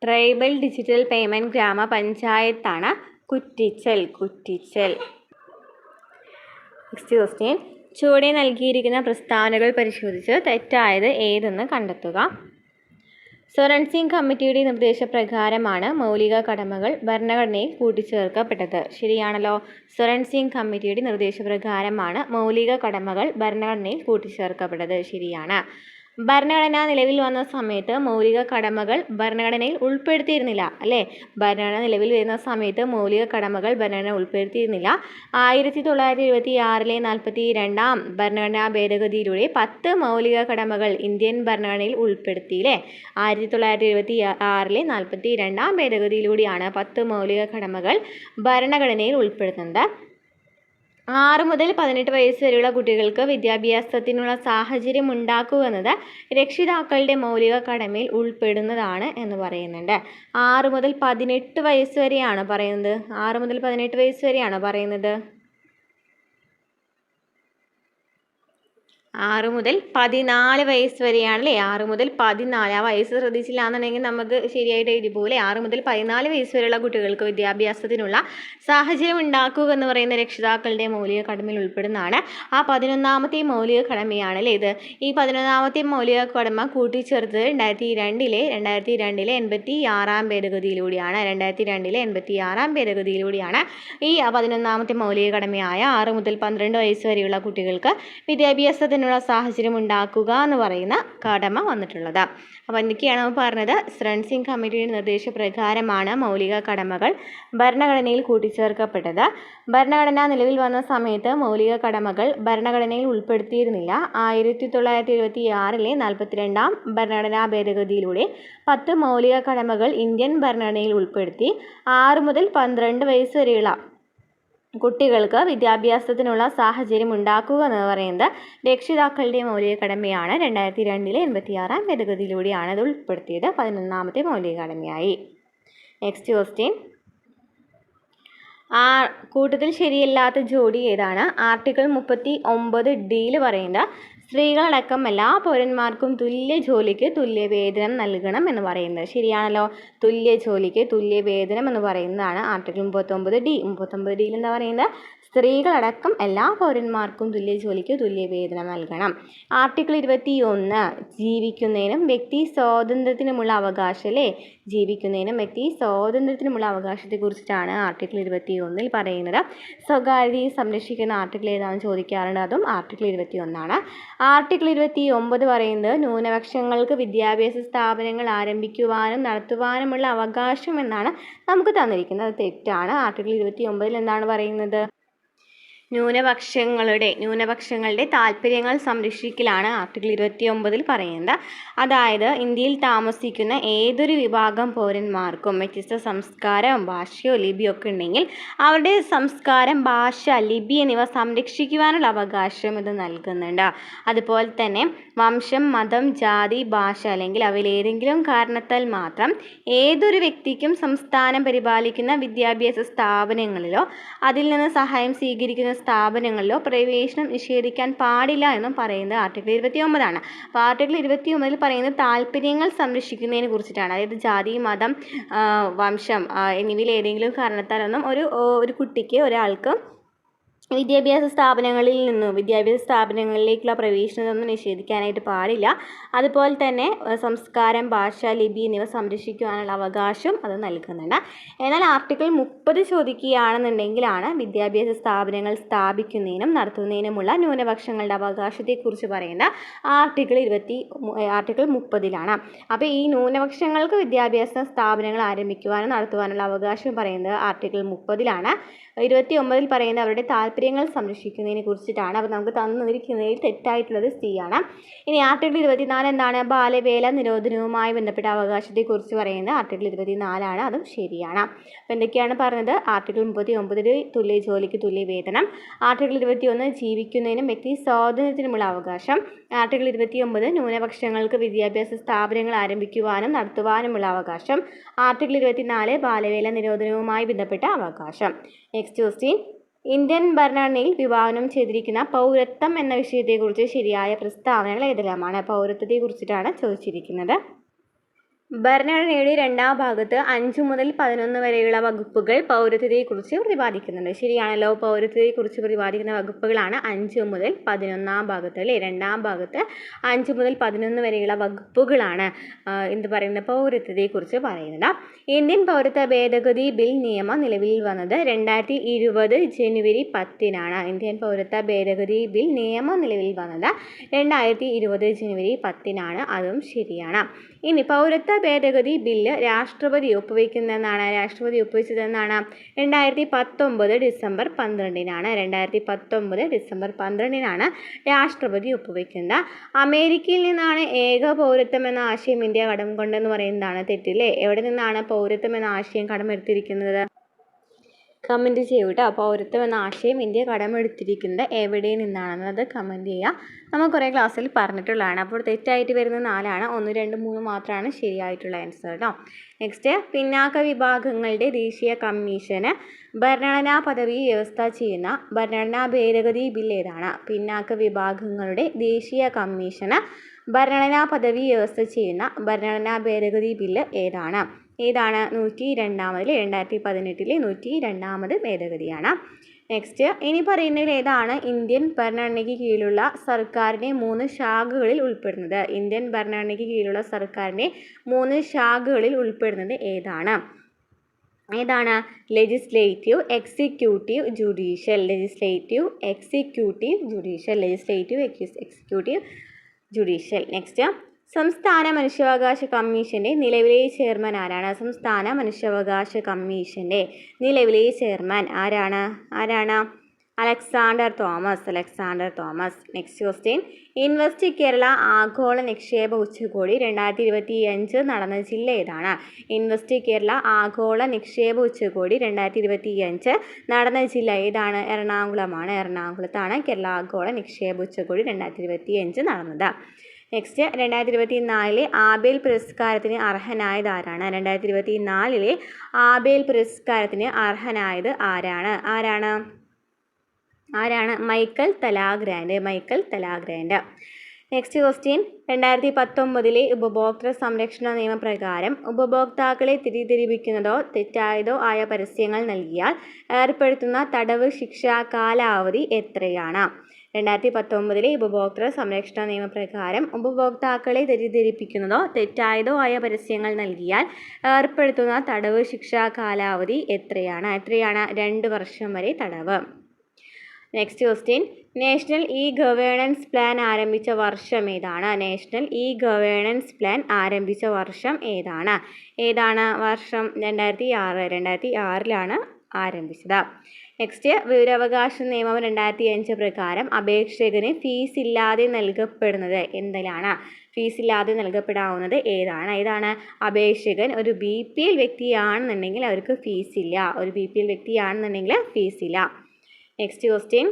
ട്രൈബൽ ഡിജിറ്റൽ പേയ്മെൻറ്റ് ഗ്രാമപഞ്ചായത്താണ് കുറ്റിച്ചൽ. നെക്സ്റ്റ് ക്വസ്റ്റ്യൻ, ചുവടെ നൽകിയിരിക്കുന്ന പ്രസ്താവനകൾ പരിശോധിച്ച് തെറ്റായത് ഏതെന്ന് കണ്ടെത്തുക. സ്വരൺ സിംഗ് കമ്മിറ്റിയുടെ നിർദ്ദേശപ്രകാരമാണ് മൗലിക കടമകൾ ഭരണഘടനയിൽ കൂട്ടിച്ചേർക്കപ്പെട്ടത്. ശരിയാണല്ലോ. സ്വരൺ സിംഗ് കമ്മിറ്റിയുടെ നിർദ്ദേശപ്രകാരമാണ് മൗലിക കടമകൾ ഭരണഘടനയിൽ കൂട്ടിച്ചേർക്കപ്പെട്ടത്. ശരിയാണ്. ഭരണഘടന നിലവിൽ വന്ന സമയത്ത് മൗലിക കടമകൾ ഭരണഘടനയിൽ ഉൾപ്പെടുത്തിയിരുന്നില്ല അല്ലേ. ഭരണഘടന നിലവിൽ വരുന്ന സമയത്ത് മൗലിക കടമകൾ ഭരണഘടന ഉൾപ്പെടുത്തിയിരുന്നില്ല. 1976 42ാം ഭരണഘടനാ ഭേദഗതിയിലൂടെ 10 മൗലിക കടമകൾ ഇന്ത്യൻ ഭരണഘടനയിൽ ഉൾപ്പെടുത്തി അല്ലേ. 1976 42ാം ഭേദഗതിയിലൂടെയാണ് 10 മൗലിക കടമകൾ ഭരണഘടനയിൽ ഉൾപ്പെടുത്തുന്നത്. 6 മുതൽ 18 വയസ്സ് വരെയുള്ള കുട്ടികൾക്ക് വിദ്യാഭ്യാസത്തിനുള്ള സാഹചര്യം ഉണ്ടാക്കുക എന്നത് രക്ഷിതാക്കളുടെ മൗലിക കടമയിൽ ഉൾപ്പെടുന്നതാണ് എന്ന് പറയുന്നുണ്ട്. 6 മുതൽ 18 വയസ്സ് വരെയാണ് പറയുന്നത്. 6 മുതൽ 18 വയസ്സ് വരെയാണോ പറയുന്നത്? 6 മുതൽ 14 വയസ്സ് വരെയാണല്ലേ. 6 മുതൽ 14, ആ വയസ്സ് ശ്രദ്ധിച്ചില്ല എന്നുണ്ടെങ്കിൽ നമുക്ക് ശരിയായിട്ട് എഴുതി പോലെ. 6 മുതൽ 14 വയസ്സ് വരെയുള്ള കുട്ടികൾക്ക് വിദ്യാഭ്യാസത്തിനുള്ള സാഹചര്യം ഉണ്ടാക്കുക എന്ന് പറയുന്ന രക്ഷിതാക്കളുടെ മൗലിക കടമയിൽ ഉൾപ്പെടുന്നതാണ്. ആ 11ാമത്തെ മൗലിക കടമയാണല്ലേ ഇത്. ഈ 11ാമത്തെ മൗലിക കടമ കൂട്ടിച്ചേർത്തത് 2002 86ാം ഭേദഗതിയിലൂടെയാണ്. 2002 86ാം ഭേദഗതിയിലൂടെയാണ് ഈ 11ാമത്തെ മൗലിക കടമയായ 6 മുതൽ 12 വയസ്സ് വരെയുള്ള കുട്ടികൾക്ക് വിദ്യാഭ്യാസത്തിന് അതിനുള്ള സാഹചര്യം ഉണ്ടാക്കുക എന്ന് പറയുന്ന കടമ വന്നിട്ടുള്ളത്. അപ്പോൾ എന്തൊക്കെയാണ് നമ്മൾ പറഞ്ഞത്? ശരൺ സിംഗ് കമ്മിറ്റിയുടെ നിർദ്ദേശപ്രകാരമാണ് മൗലിക കടമകൾ ഭരണഘടനയിൽ കൂട്ടിച്ചേർക്കപ്പെട്ടത്. ഭരണഘടന നിലവിൽ വന്ന സമയത്ത് മൗലിക കടമകൾ ഭരണഘടനയിൽ ഉൾപ്പെടുത്തിയിരുന്നില്ല. 1976 42-ാം ഭരണഘടനാ ഭേദഗതിയിലൂടെ 10 മൗലിക കടമകൾ ഇന്ത്യൻ ഭരണഘടനയിൽ ഉൾപ്പെടുത്തി. 6 മുതൽ 12 വയസ്സ് വരെയുള്ള കുട്ടികൾക്ക് വിദ്യാഭ്യാസത്തിനുള്ള സാഹചര്യം ഉണ്ടാക്കുക എന്ന് പറയുന്നത് രക്ഷിതാക്കളുടെ മൗലിക കടമയാണ്. 2002 86-ാം ഭേദഗതിയിലൂടെയാണ് അത് ഉൾപ്പെടുത്തിയത്. 11ാമത്തെ മൗലിക കടമയായി. Next question. കൂട്ടത്തിൽ ശരിയല്ലാത്ത ജോഡി ഏതാണ്? ആർട്ടിക്കിൾ 39D പറയുന്നത് സ്ത്രീകളടക്കം എല്ലാ പൗരന്മാർക്കും തുല്യ ജോലിക്ക് തുല്യ വേതനം നൽകണം എന്ന് പറയുന്നത് ശരിയാണല്ലോ. തുല്യ ജോലിക്ക് തുല്യ വേതനം എന്ന് പറയുന്നതാണ് ആർട്ടിക്കിൾ 39D. 39D എന്താ പറയുന്നത്? സ്ത്രീകളടക്കം എല്ലാ പൗരന്മാർക്കും തുല്യ ജോലിക്ക് തുല്യ വേതനം നൽകണം. ആർട്ടിക്കിൾ 21 ജീവിക്കുന്നതിനും വ്യക്തി സ്വാതന്ത്ര്യത്തിനുമുള്ള അവകാശം അല്ലേ? ജീവിക്കുന്നതിനും വ്യക്തി സ്വാതന്ത്ര്യത്തിനുമുള്ള അവകാശത്തെക്കുറിച്ചിട്ടാണ് ആർട്ടിക്കിൾ 21 പറയുന്നത്. സ്വകാര്യതയെ സംരക്ഷിക്കുന്ന ആർട്ടിക്കിൾ ഏതാണെന്ന് ചോദിക്കാറുണ്ട്. അതും ആർട്ടിക്കിൾ 21 ആർട്ടിക്കിൾ 29 പറയുന്നത് ന്യൂനപക്ഷങ്ങൾക്ക് വിദ്യാഭ്യാസ സ്ഥാപനങ്ങൾ ആരംഭിക്കുവാനും നടത്തുവാനുമുള്ള അവകാശം എന്നാണ് നമുക്ക് തന്നിരിക്കുന്നത്. അത് തെറ്റാണ്. ആർട്ടിക്കിൾ 29 എന്താണ് പറയുന്നത്? ന്യൂനപക്ഷങ്ങളുടെ താല്പര്യങ്ങൾ സംരക്ഷിക്കലാണ് ആർട്ടിക്കിൾ 29 പറയുന്നത്. അതായത് ഇന്ത്യയിൽ താമസിക്കുന്ന ഏതൊരു വിഭാഗം പൗരന്മാർക്കും വ്യത്യസ്ത സംസ്കാരം, ഭാഷയോ ലിപിയോ ഒക്കെ ഉണ്ടെങ്കിൽ അവരുടെ സംസ്കാരം, ഭാഷ, ലിപി എന്നിവ സംരക്ഷിക്കുവാനുള്ള അവകാശം ഇത് നൽകുന്നുണ്ട്. അതുപോലെ തന്നെ വംശം, മതം, ജാതി, ഭാഷ അല്ലെങ്കിൽ അവയിലേതെങ്കിലും കാരണത്താൽ മാത്രം ഏതൊരു വ്യക്തിക്കും സംസ്ഥാനം പരിപാലിക്കുന്ന വിദ്യാഭ്യാസ സ്ഥാപനങ്ങളിലോ അതിൽ നിന്ന് സഹായം സ്വീകരിക്കുന്ന സ്ഥാപനങ്ങളിലോ പ്രവേശനം നിഷേധിക്കാൻ പാടില്ല എന്നും പറയുന്നത് ആർട്ടിക്കിൾ 29 അപ്പോൾ ആർട്ടിക്കിൾ 29 പറയുന്നത് താല്പര്യങ്ങൾ സംരക്ഷിക്കുന്നതിനെ കുറിച്ചിട്ടാണ്. അതായത് ജാതി, മതം, വംശം എന്നിവയിൽ ഏതെങ്കിലും കാരണത്താലൊന്നും ഒരു കുട്ടിക്ക്, ഒരാൾക്ക് വിദ്യാഭ്യാസ സ്ഥാപനങ്ങളിലേക്കുള്ള പ്രവേശനമൊന്നും നിഷേധിക്കാനായിട്ട് പാടില്ല. അതുപോലെ തന്നെ സംസ്കാരം, ഭാഷ, ലിപി എന്നിവ സംരക്ഷിക്കുവാനുള്ള അവകാശം അത് നൽകുന്നുണ്ട്. എന്നാൽ ആർട്ടിക്കിൾ 30 ചോദിക്കുകയാണെന്നുണ്ടെങ്കിലാണ് വിദ്യാഭ്യാസ സ്ഥാപനങ്ങൾ സ്ഥാപിക്കുന്നതിനും നടത്തുന്നതിനുമുള്ള ന്യൂനപക്ഷങ്ങളുടെ അവകാശത്തെക്കുറിച്ച് പറയുന്ന ആർട്ടിക്കിൾ 30 അപ്പോൾ ഈ ന്യൂനപക്ഷങ്ങൾക്ക് വിദ്യാഭ്യാസ സ്ഥാപനങ്ങൾ ആരംഭിക്കുവാനും നടത്തുവാനുള്ള അവകാശം പറയുന്നത് ആർട്ടിക്കിൾ 30 29 പറയുന്നത് അവരുടെ താല്പര്യങ്ങൾ സംരക്ഷിക്കുന്നതിനെ കുറിച്ചിട്ടാണ്. അപ്പോൾ നമുക്ക് തന്നിരിക്കുന്നതിൽ തെറ്റായിട്ടുള്ളത് C ആണ്. ഇനി ആർട്ടിക്കിൾ 24 എന്താണ്? ബാലവേല നിരോധനവുമായി ബന്ധപ്പെട്ട അവകാശത്തെക്കുറിച്ച് പറയുന്നത് ആർട്ടിക്കിൾ 24 അതും ശരിയാണ്. അപ്പോൾ എന്തൊക്കെയാണ് പറഞ്ഞത്? ആർട്ടിക്കിൾ 39 തുല്യ ജോലിക്ക് തുല്യ വേതനം, ആർട്ടിക്കിൾ 21 ജീവിക്കുന്നതിനും വ്യക്തി സ്വാതന്ത്ര്യത്തിനുമുള്ള അവകാശം, ആർട്ടിക്കിൾ 29 ന്യൂനപക്ഷങ്ങൾക്ക് വിദ്യാഭ്യാസ സ്ഥാപനങ്ങൾ ആരംഭിക്കുവാനും നടത്തുവാനുമുള്ള അവകാശം, ആർട്ടിക്കിൾ 24 ബാലവേല നിരോധനവുമായി ബന്ധപ്പെട്ട അവകാശം. Next question. ഇന്ത്യൻ ഭരണഘടനയിൽ വിഭാവനം ചെയ്തിരിക്കുന്ന പൗരത്വം എന്ന വിഷയത്തെക്കുറിച്ച് ശരിയായ പ്രസ്താവനകൾ ഏതെല്ലാമാണ്? പൗരത്വത്തെക്കുറിച്ചിട്ടാണ് ചോദിച്ചിരിക്കുന്നത്. ഭരണഘടനയുടെ 2ാം ഭാഗത്ത് 5 മുതൽ 11 വരെയുള്ള വകുപ്പുകൾ പൗരത്വത്തെക്കുറിച്ച് പ്രതിപാദിക്കുന്നുണ്ട്. ശരിയാണല്ലോ. പൗരത്വത്തെക്കുറിച്ച് പ്രതിപാദിക്കുന്ന വകുപ്പുകളാണ് 5 മുതൽ 11 ഭാഗത്ത് അല്ലേ? 2ാം ഭാഗത്ത് 5 മുതൽ 11 വരെയുള്ള വകുപ്പുകളാണ് എന്ത് പറയുന്നത്? പൗരത്വത്തെക്കുറിച്ച് പറയുന്നത്. ഇന്ത്യൻ പൗരത്വ ഭേദഗതി ബിൽ നിയമം നിലവിൽ വന്നത് 2020 ജനുവരി 10 ഇന്ത്യൻ പൗരത്വ ഭേദഗതി ബിൽ നിയമം നിലവിൽ വന്നത് 2020 ജനുവരി 10 അതും ശരിയാണ്. ഇനി പൗരത്വ ഭേദഗതി ബില്ല് രാഷ്ട്രപതി ഒപ്പുവെക്കുന്നതെന്നാണ്? രാഷ്ട്രപതി ഒപ്പുവെച്ചതെന്നാണ്? 2019 ഡിസംബർ 12 2019 ഡിസംബർ 12 രാഷ്ട്രപതി ഒപ്പുവെക്കുന്നത്. അമേരിക്കയിൽ നിന്നാണ് ഏക പൗരത്വം എന്ന ആശയം ഇന്ത്യ കടം കൊണ്ടെന്ന് പറയുന്നതാണ് തെറ്റില്ലേ? എവിടെ നിന്നാണ് പൗരത്വം എന്ന ആശയം കടമെടുത്തിരിക്കുന്നത്? കമൻറ്റ് ചെയ്യൂ കേട്ടോ. പൗരത്വം എന്ന ആശയം ഇന്ത്യ കടമെടുത്തിരിക്കുന്നത് എവിടെ നിന്നാണെന്നത് കമൻറ്റ് ചെയ്യുക. നമ്മൾ കുറേ ക്ലാസ്സിൽ പറഞ്ഞിട്ടുള്ളതാണ്. അപ്പോൾ തെറ്റായിട്ട് വരുന്ന 4 1 2 3 മാത്രമാണ് ശരിയായിട്ടുള്ള ആൻസർ കേട്ടോ. നെക്സ്റ്റ്. പിന്നാക്ക വിഭാഗങ്ങളുടെ ദേശീയ കമ്മീഷന് ഭരണഘടനാ പദവി വ്യവസ്ഥ ചെയ്യുന്ന ഭരണഘടനാ ഭേദഗതി ബിൽ ഏതാണ്? പിന്നാക്ക വിഭാഗങ്ങളുടെ ദേശീയ കമ്മീഷന് ഭരണഘടനാ പദവി വ്യവസ്ഥ ചെയ്യുന്ന ഭരണഘടനാ ഭേദഗതി ബില്ല് ഏതാണ്? 102 2018 102 ഭേദഗതിയാണ്. നെക്സ്റ്റ്. ഇനി പറയുന്നതിൽ ഏതാണ് ഇന്ത്യൻ ഭരണഘടനയ്ക്ക് കീഴിലുള്ള സർക്കാരിനെ 3 ശാഖകളിൽ ഉൾപ്പെടുന്നത്? ഇന്ത്യൻ ഭരണഘടനയ്ക്ക് കീഴിലുള്ള സർക്കാരിനെ 3 ശാഖകളിൽ ഉൾപ്പെടുന്നത് ഏതാണ്? ഏതാണ്? Legislative, executive, judicial. Legislative, executive, judicial. Legislative, executive, judicial. Next, സംസ്ഥാന മനുഷ്യാവകാശ കമ്മീഷന്റെ നിലവിലെ ചെയർമാൻ ആരാണ്? സംസ്ഥാന മനുഷ്യാവകാശ കമ്മീഷന്റെ നിലവിലെ ചെയർമാൻ ആരാണ്? Alexander Thomas. Next question, invest Kerala ആഗോള നിക്ഷേപ ഉച്ചകോടി 2025 നടന്ന ജില്ല ഏതാണ്? ഇൻവെസ്റ്റ് കേരള ആഗോള നിക്ഷേപ ഉച്ചകോടി 2025 നടന്ന ജില്ല ഏതാണ്? എറണാകുളമാണ്. എറണാകുളത്താണ് കേരള ആഗോള നിക്ഷേപ ഉച്ചകോടി 2025 നടന്നത്. നെക്സ്റ്റ്, 2024 ആബേൽ പുരസ്കാരത്തിന് അർഹനായത് ആരാണ്? 2024 ആബേൽ പുരസ്കാരത്തിന് അർഹനായത് ആരാണ്? മൈക്കൽ തലാഗ്രാൻഡ്. നെക്സ്റ്റ് ക്വസ്റ്റ്യൻ, 2019 ഉപഭോക്തൃ സംരക്ഷണ നിയമപ്രകാരം ഉപഭോക്താക്കളെ തെറ്റിദ്ധരിപ്പിക്കുന്നതോ തെറ്റായതോ ആയ പരസ്യങ്ങൾ നൽകിയാൽ ഏർപ്പെടുത്തുന്ന തടവ് ശിക്ഷാ കാലാവധി എത്രയാണ്? 2019 ഉപഭോക്തൃ സംരക്ഷണ നിയമപ്രകാരം ഉപഭോക്താക്കളെ തെറ്റിദ്ധരിപ്പിക്കുന്നതോ തെറ്റായതോ ആയ പരസ്യങ്ങൾ നൽകിയാൽ ഏർപ്പെടുത്തുന്ന തടവ് ശിക്ഷാ കാലാവധി എത്രയാണ്? 2 വർഷം വരെ തടവ്. Next question, national E governance plan ആരംഭിച്ച വർഷം ഏതാണ്? നാഷണൽ ഇ ഗവേണൻസ് പ്ലാൻ ആരംഭിച്ച വർഷം ഏതാണ്? വർഷം 2006 ആരംഭിച്ചത്. നെക്സ്റ്റ്, വിവരാവകാശ നിയമം 2005 പ്രകാരം അപേക്ഷകന് ഫീസ് ഇല്ലാതെ നൽകപ്പെടുന്നത് എന്തിലാണ്? ഫീസ് ഇല്ലാതെ നൽകപ്പെടാവുന്നത് ഏതാണ്? അപേക്ഷകൻ ഒരു BPL വ്യക്തിയാണെന്നുണ്ടെങ്കിൽ അവർക്ക് ഫീസ് ഇല്ല. നെക്സ്റ്റ് ക്വസ്റ്റ്യൻ,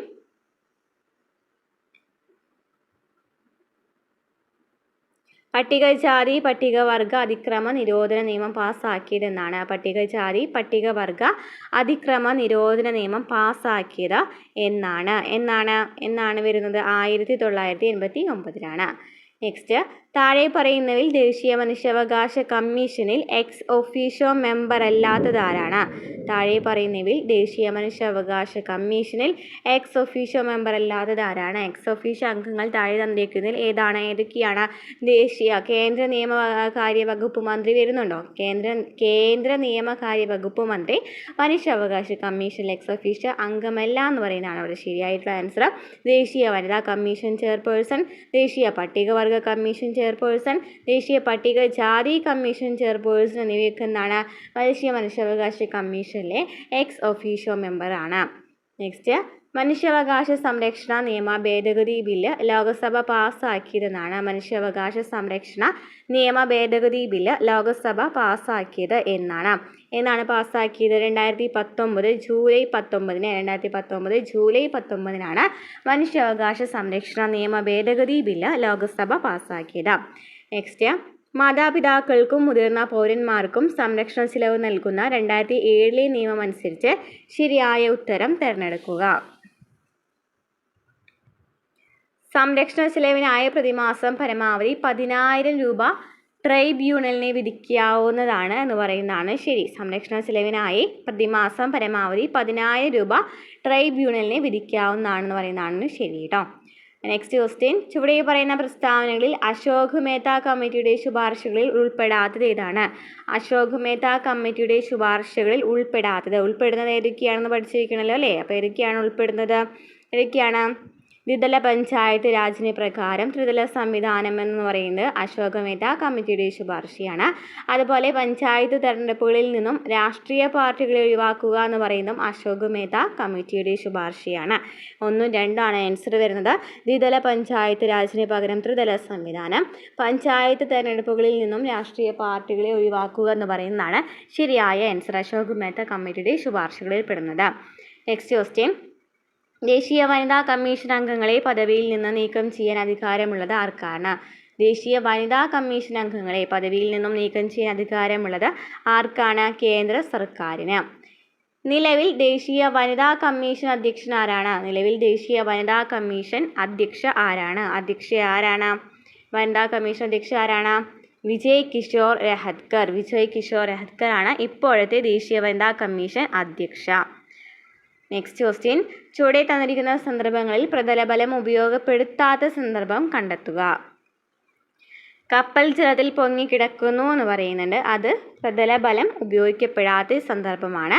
പട്ടികജാതി പട്ടികവർഗ അതിക്രമ നിരോധന നിയമം പാസ്സാക്കിയത് എന്നാണ്? പട്ടികജാതി പട്ടികവർഗ അതിക്രമ നിരോധന നിയമം പാസ്സാക്കിയത് എന്നാണ് വരുന്നത്? 1989. നെക്സ്റ്റ്, താഴെ പറയുന്നവയിൽ ദേശീയ മനുഷ്യാവകാശ കമ്മീഷനിൽ എക്സ് ഒഫീഷ്യോ മെമ്പർ അല്ലാത്തത് ആരാണ്? താഴെ പറയുന്നവയിൽ ദേശീയ മനുഷ്യാവകാശ കമ്മീഷനിൽ എക്സ് ഒഫീഷ്യോ മെമ്പർ അല്ലാത്തത് ആരാണ്? എക്സ് ഒഫീഷ്യോ അംഗങ്ങൾ താഴെ തന്നിരിക്കുന്നതിൽ ഏതൊക്കെയാണ്? കേന്ദ്ര നിയമകാര്യ വകുപ്പ് മന്ത്രി വരുന്നുണ്ടോ? കേന്ദ്ര നിയമകാര്യ വകുപ്പ് മന്ത്രി മനുഷ്യാവകാശ കമ്മീഷനിൽ എക്സ് ഒഫീഷ്യോ അംഗമല്ല എന്ന് പറയുന്നതാണ് അവിടെ ശരിയായിട്ടുള്ള ആൻസർ. ദേശീയ വനിതാ കമ്മീഷൻ ചെയർപേഴ്സൺ, ദേശീയ പട്ടികവർഗ കമ്മീഷൻ ചെയർപേഴ്സൺ, ദേശീയ പട്ടികജാതി കമ്മീഷൻ ചെയർപേഴ്സൺ എന്നിവയൊക്കെ ദേശീയ മനുഷ്യാവകാശ കമ്മീഷനിലെ എക്സ് ഒഫീഷ്യോ മെമ്പറാണ്. നെക്സ്റ്റ്, മനുഷ്യാവകാശ സംരക്ഷണ നിയമ ഭേദഗതി ബില്ല് ലോകസഭ പാസ്സാക്കിയതെന്നാണ്? മനുഷ്യാവകാശ സംരക്ഷണ നിയമ ഭേദഗതി ബില്ല് ലോകസഭ പാസ്സാക്കിയത് എന്നാണ് പാസ്സാക്കിയത്? 2019 ജൂലൈ 19 മനുഷ്യാവകാശ സംരക്ഷണ നിയമ ഭേദഗതി ബില്ല് ലോകസഭ പാസ്സാക്കിയത്. നെക്സ്റ്റ്, മാതാപിതാക്കൾക്കും മുതിർന്ന പൗരന്മാർക്കും സംരക്ഷണ ചിലവ് നൽകുന്ന 2007 നിയമം അനുസരിച്ച് ശരിയായ ഉത്തരം തിരഞ്ഞെടുക്കുക. സംരക്ഷണ ചിലവിനായി പ്രതിമാസം പരമാവധി 10,000 രൂപ ട്രൈബ്യൂണലിനെ വിധിക്കാവുന്നതാണ് എന്ന് പറയുന്നതാണ് ശരി. സംരക്ഷണ ചിലവിനായി പ്രതിമാസം പരമാവധി 10,000 രൂപ ട്രൈബ്യൂണലിനെ വിധിക്കാവുന്നതാണെന്ന് പറയുന്നതാണ് ശരി കേട്ടോ. നെക്സ്റ്റ് ക്വസ്റ്റ്യൻ, ചുവടെ പറയുന്ന പ്രസ്താവനകളിൽ അശോക് മേത്ത കമ്മിറ്റിയുടെ ശുപാർശകളിൽ ഉൾപ്പെടാത്തത് ഏതാണ്? അശോക് മേത്ത കമ്മിറ്റിയുടെ ശുപാർശകളിൽ ഉൾപ്പെടുന്നത് ഏതൊക്കെയാണെന്ന് പഠിച്ചിരിക്കണമല്ലോ അല്ലേ? അപ്പോൾ ഏതൊക്കെയാണ് ഉൾപ്പെടുന്നത്? ദ്വിതല പഞ്ചായത്ത് രാജിന് പ്രകാരം ത്രിതല സംവിധാനം എന്ന് പറയുന്നത് അശോക് മേത്ത കമ്മിറ്റിയുടെ ശുപാർശയാണ്. അതുപോലെ പഞ്ചായത്ത് തെരഞ്ഞെടുപ്പുകളിൽ നിന്നും രാഷ്ട്രീയ പാർട്ടികളെ ഒഴിവാക്കുക എന്ന് പറയുന്നതും അശോക് മേത്ത കമ്മിറ്റിയുടെ ശുപാർശയാണ്. 1, 2 ആൻസർ വരുന്നത്. ദ്വിതല പഞ്ചായത്ത് രാജിന് പകരം ത്രിതല സംവിധാനം, പഞ്ചായത്ത് തെരഞ്ഞെടുപ്പുകളിൽ നിന്നും രാഷ്ട്രീയ പാർട്ടികളെ ഒഴിവാക്കുക എന്ന് പറയുന്നതാണ് ശരിയായ ആൻസർ. അശോക് മേത്ത കമ്മിറ്റിയുടെ ശുപാർശകളിൽ പെടുന്നത്. നെക്സ്റ്റ് ക്വസ്റ്റ്യൻ, ദേശീയ വനിതാ കമ്മീഷൻ അംഗങ്ങളെ പദവിയിൽ നിന്ന് നീക്കം ചെയ്യാൻ അധികാരമുള്ളത് ആർക്കാണ്? ദേശീയ വനിതാ കമ്മീഷൻ അംഗങ്ങളെ പദവിയിൽ നിന്നും നീക്കം ചെയ്യാൻ അധികാരമുള്ളത് ആർക്കാണ്? കേന്ദ്ര സർക്കാരിന്. നിലവിൽ ദേശീയ വനിതാ കമ്മീഷൻ അധ്യക്ഷൻ ആരാണ്? വനിതാ കമ്മീഷൻ അധ്യക്ഷ ആരാണ്? വിജയ് കിഷോർ രഹത്കർ ആണ് ഇപ്പോഴത്തെ ദേശീയ വനിതാ കമ്മീഷൻ അധ്യക്ഷ. നെക്സ്റ്റ് ക്വസ്റ്റ്യൻ, ചുവടെ തന്നിരിക്കുന്ന സന്ദർഭങ്ങളിൽ പ്രതലബലം ഉപയോഗപ്പെടുത്താത്ത സന്ദർഭം കണ്ടെത്തുക. കപ്പൽ ജലത്തിൽ പൊങ്ങിക്കിടക്കുന്നു എന്ന് പറയുന്നുണ്ട്. അത് പ്രതലബലം ഉപയോഗിക്കപ്പെടാത്ത സന്ദർഭമാണ്.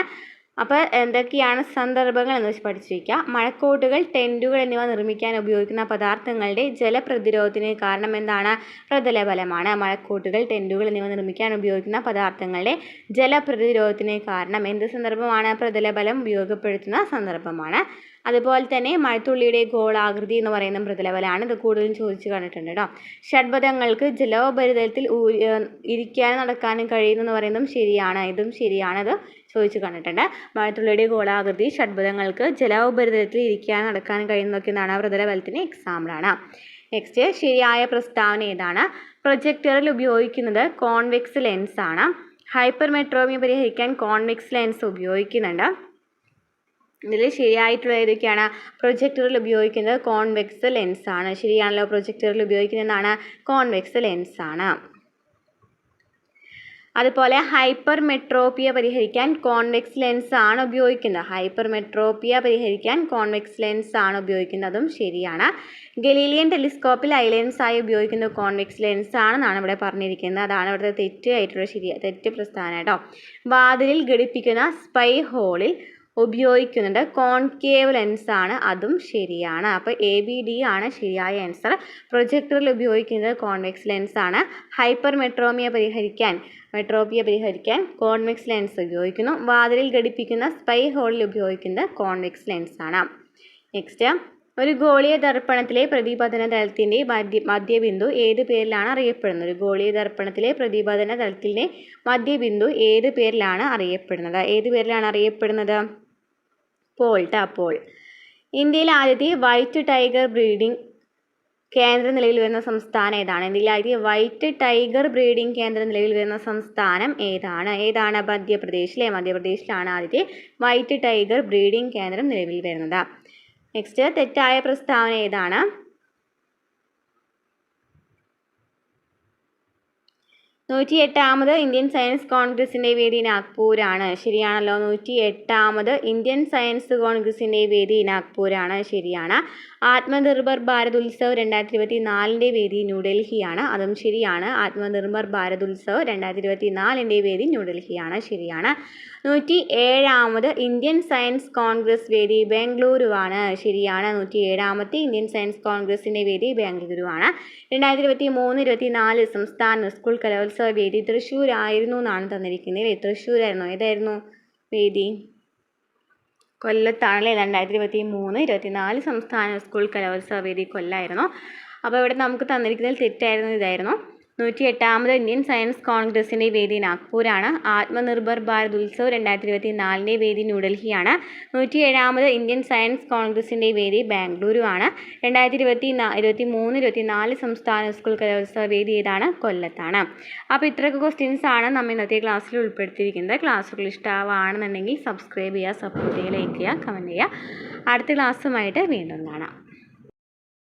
അപ്പോൾ എന്തൊക്കെയാണ് സന്ദർഭങ്ങൾ എന്ന് വെച്ച് പഠിച്ചു വയ്ക്കുക. മഴക്കോട്ടുകൾ, ടെൻറ്റുകൾ എന്നിവ നിർമ്മിക്കാൻ ഉപയോഗിക്കുന്ന പദാർത്ഥങ്ങളുടെ ജലപ്രതിരോധത്തിന് കാരണം എന്താണ്? പ്രതലബലമാണ്. മഴക്കോട്ടുകൾ, ടെൻറ്റുകൾ എന്നിവ നിർമ്മിക്കാൻ ഉപയോഗിക്കുന്ന പദാർത്ഥങ്ങളുടെ ജലപ്രതിരോധത്തിന് കാരണം എന്ത് സന്ദർഭമാണ്? പ്രതലബലം ഉപയോഗപ്പെടുത്തുന്ന സന്ദർഭമാണ്. അതുപോലെ തന്നെ മഴത്തുള്ളിയുടെ ഗോളാകൃതി എന്ന് പറയുന്ന പ്രതലബലമാണ്. ഇത് കൂടുതലും ചോദിച്ചു കണ്ടിട്ടുണ്ട് കേട്ടോ. ഷഡ്പദങ്ങൾക്ക് ജലോപരിതലത്തിൽ ഇരിക്കാനും നടക്കാനും കഴിയുന്നു എന്ന് പറയുന്നതും ശരിയാണ്. ഇതും ശരിയാണ്. ഇത് ചോദിച്ചു കണ്ടിട്ടുണ്ട്. മഴത്തുള്ളിയുടെ ഗോളാകൃതി ഷഡ്പദങ്ങൾക്ക് ജലോപരിതലത്തിൽ ഇരിക്കാനും നടക്കാനും കഴിയുന്നതൊക്കെ എന്താണ്? പ്രതലബലത്തിന് എക്സാമ്പിളാണ്. നെക്സ്റ്റ്, ശരിയായ പ്രസ്താവന ഏതാണ്? പ്രൊജക്ടറിൽ ഉപയോഗിക്കുന്നത് കോൺവെക്സ് ലെൻസ് ആണ്. ഹൈപ്പർമെട്രോമിയ പരിഹരിക്കാൻ കോൺവെക്സ് ലെൻസ് ഉപയോഗിക്കുന്നുണ്ട്. ഇതിൽ ശരിയായിട്ടുള്ള ഏതൊക്കെയാണ്? പ്രൊജക്ടറിൽ ഉപയോഗിക്കുന്നത് കോൺവെക്സ് ലെൻസ് ആണ്. ശരിയാണല്ലോ. പ്രൊജക്ടറിൽ ഉപയോഗിക്കുന്നതാണ് കോൺവെക്സ് ലെൻസ് ആണ്. അതുപോലെ ഹൈപ്പർമെട്രോപ്പിയ പരിഹരിക്കാൻ കോൺവെക്സ് ലെൻസ് ആണ് ഉപയോഗിക്കുന്നത്. ഹൈപ്പർമെട്രോപ്പിയ പരിഹരിക്കാൻ കോൺവെക്സ് ലെൻസ് ആണ് ഉപയോഗിക്കുന്നതും ശരിയാണ്. ഗലീലിയൻ ടെലിസ്കോപ്പിൽ ഐലെൻസ് ആയി ഉപയോഗിക്കുന്ന കോൺവെക്സ് ലെൻസ് ആണെന്നാണ് ഇവിടെ പറഞ്ഞിരിക്കുന്നത്. അതാണ് ഇവിടുത്തെ തെറ്റ് പ്രസ്താവന കേട്ടോ. വാതിലിൽ ഘടിപ്പിക്കുന്ന സ്പൈ ഹോളിൽ ഉപയോഗിക്കുന്നുണ്ട് കോൺകേവ് ലെൻസ് ആണ്. അതും ശരിയാണ്. അപ്പോൾ ABD ആണ് ശരിയായ ആൻസർ. പ്രൊജക്ടറിൽ ഉപയോഗിക്കുന്നത് കോൺവെക്സ് ലെൻസ് ആണ്. ഹൈപ്പർമെട്രോപ്പിയ പരിഹരിക്കാൻ കോൺവെക്സ് ലെൻസ് ഉപയോഗിക്കുന്നു. വാതിലിൽ ഘടിപ്പിക്കുന്ന സ്പൈ ഹോളിൽ ഉപയോഗിക്കുന്നത് കോൺവെക്സ് ലെൻസ് ആണ്. നെക്സ്റ്റ്, ഒരു ഗോളീയ ദർപ്പണത്തിലെ പ്രതിപതന തലത്തിൻ്റെ മധ്യബിന്ദു ഏത് പേരിലാണ് അറിയപ്പെടുന്നത്? ഒരു ഗോളീയ ദർപ്പണത്തിലെ പ്രതിപതന തലത്തിൻ്റെ മധ്യബിന്ദു ഏത് പേരിലാണ് അറിയപ്പെടുന്നത്? ഏത് പേരിലാണ് അറിയപ്പെടുന്നത്? പോൾ. ഇന്ത്യയിലെ ആദ്യത്തെ വൈറ്റ് ടൈഗർ ബ്രീഡിംഗ് കേന്ദ്രം നിലവിൽ വരുന്ന സംസ്ഥാനം ഏതാണ്? ഇന്ത്യയിലെ ആദ്യത്തെ വൈറ്റ് ടൈഗർ ബ്രീഡിംഗ് കേന്ദ്രം നിലവിൽ വരുന്ന സംസ്ഥാനം ഏതാണ്? മധ്യപ്രദേശിലെ. മധ്യപ്രദേശിലാണ് ആദ്യത്തെ വൈറ്റ് ടൈഗർ ബ്രീഡിംഗ് കേന്ദ്രം നിലവിൽ വരുന്നത്. നെക്സ്റ്റ്, തെറ്റായ പ്രസ്താവന ഏതാണ്? 108ാമത് ഇന്ത്യൻ സയൻസ് കോൺഗ്രസിൻ്റെ വേദി നാഗ്പൂരാണ്. ശരിയാണല്ലോ. 108ാമത് ഇന്ത്യൻ സയൻസ് കോൺഗ്രസിൻ്റെ വേദി നാഗ്പൂരാണ്. ശരിയാണ്. ആത്മനിർഭർ ഭാരത് ഉത്സവ് 2024ൻ്റെ വേദി ന്യൂഡൽഹിയാണ്. അതും ശരിയാണ്. ആത്മനിർഭർ ഭാരത് ഉത്സവ് 2024ൻ്റെ വേദി ന്യൂഡൽഹിയാണ്. ശരിയാണ്. 107ാമത് ഇന്ത്യൻ സയൻസ് കോൺഗ്രസ് വേദി ബാംഗ്ലൂരുവാണ്. ശരിയാണ്. 107ാമത്തെ ഇന്ത്യൻ സയൻസ് കോൺഗ്രസിൻ്റെ വേദി ബാംഗ്ലൂരുവാണ്. 2023-24 സംസ്ഥാന സ്കൂൾ കലോത്സവ വേദി തൃശ്ശൂരായിരുന്നു എന്നാണ് തന്നിരിക്കുന്നത്. തൃശ്ശൂരായിരുന്നു. ഏതായിരുന്നു വേദി? കൊല്ലത്താണല്ലേ. 2023-24 സംസ്ഥാന സ്കൂൾ കലോത്സവ വേദി കൊല്ലമായിരുന്നു. അപ്പോൾ ഇവിടെ നമുക്ക് തന്നിരിക്കുന്നതിൽ തെറ്റായിരുന്നു. ഇതായിരുന്നു. 108ാമത് ഇന്ത്യൻ സയൻസ് കോൺഗ്രസിൻ്റെ വേദി നാഗ്പൂരാണ്. ആത്മനിർഭർ ഭാരത് ഉത്സവ് 2024ൻ്റെ വേദി ന്യൂഡൽഹിയാണ്. 107ാമത് ഇന്ത്യൻ സയൻസ് കോൺഗ്രസിൻ്റെ വേദി ബാംഗ്ലൂരുവാണ്. 2023-24 സംസ്ഥാന സ്കൂൾ കലോത്സവ വേദി ഏതാണ്? കൊല്ലത്താണ്. അപ്പോൾ ഇത്രയൊക്കെ ക്വസ്റ്റ്യൻസ് ആണ് നമ്മൾ ഇന്നത്തെ ക്ലാസ്സിൽ ഉൾപ്പെടുത്തിയിരിക്കുന്നത്. ക്ലാസ്സുകൾ ഇഷ്ടമാവുകയാണെന്നുണ്ടെങ്കിൽ സബ്സ്ക്രൈബ് ചെയ്യുക, സപ്പോർട്ട് ചെയ്യുക, ലൈക്ക് ചെയ്യുക, കമൻറ്റ് ചെയ്യുക. അടുത്ത ക്ലാസ്സുമായിട്ട് വീണ്ടും കാണാം.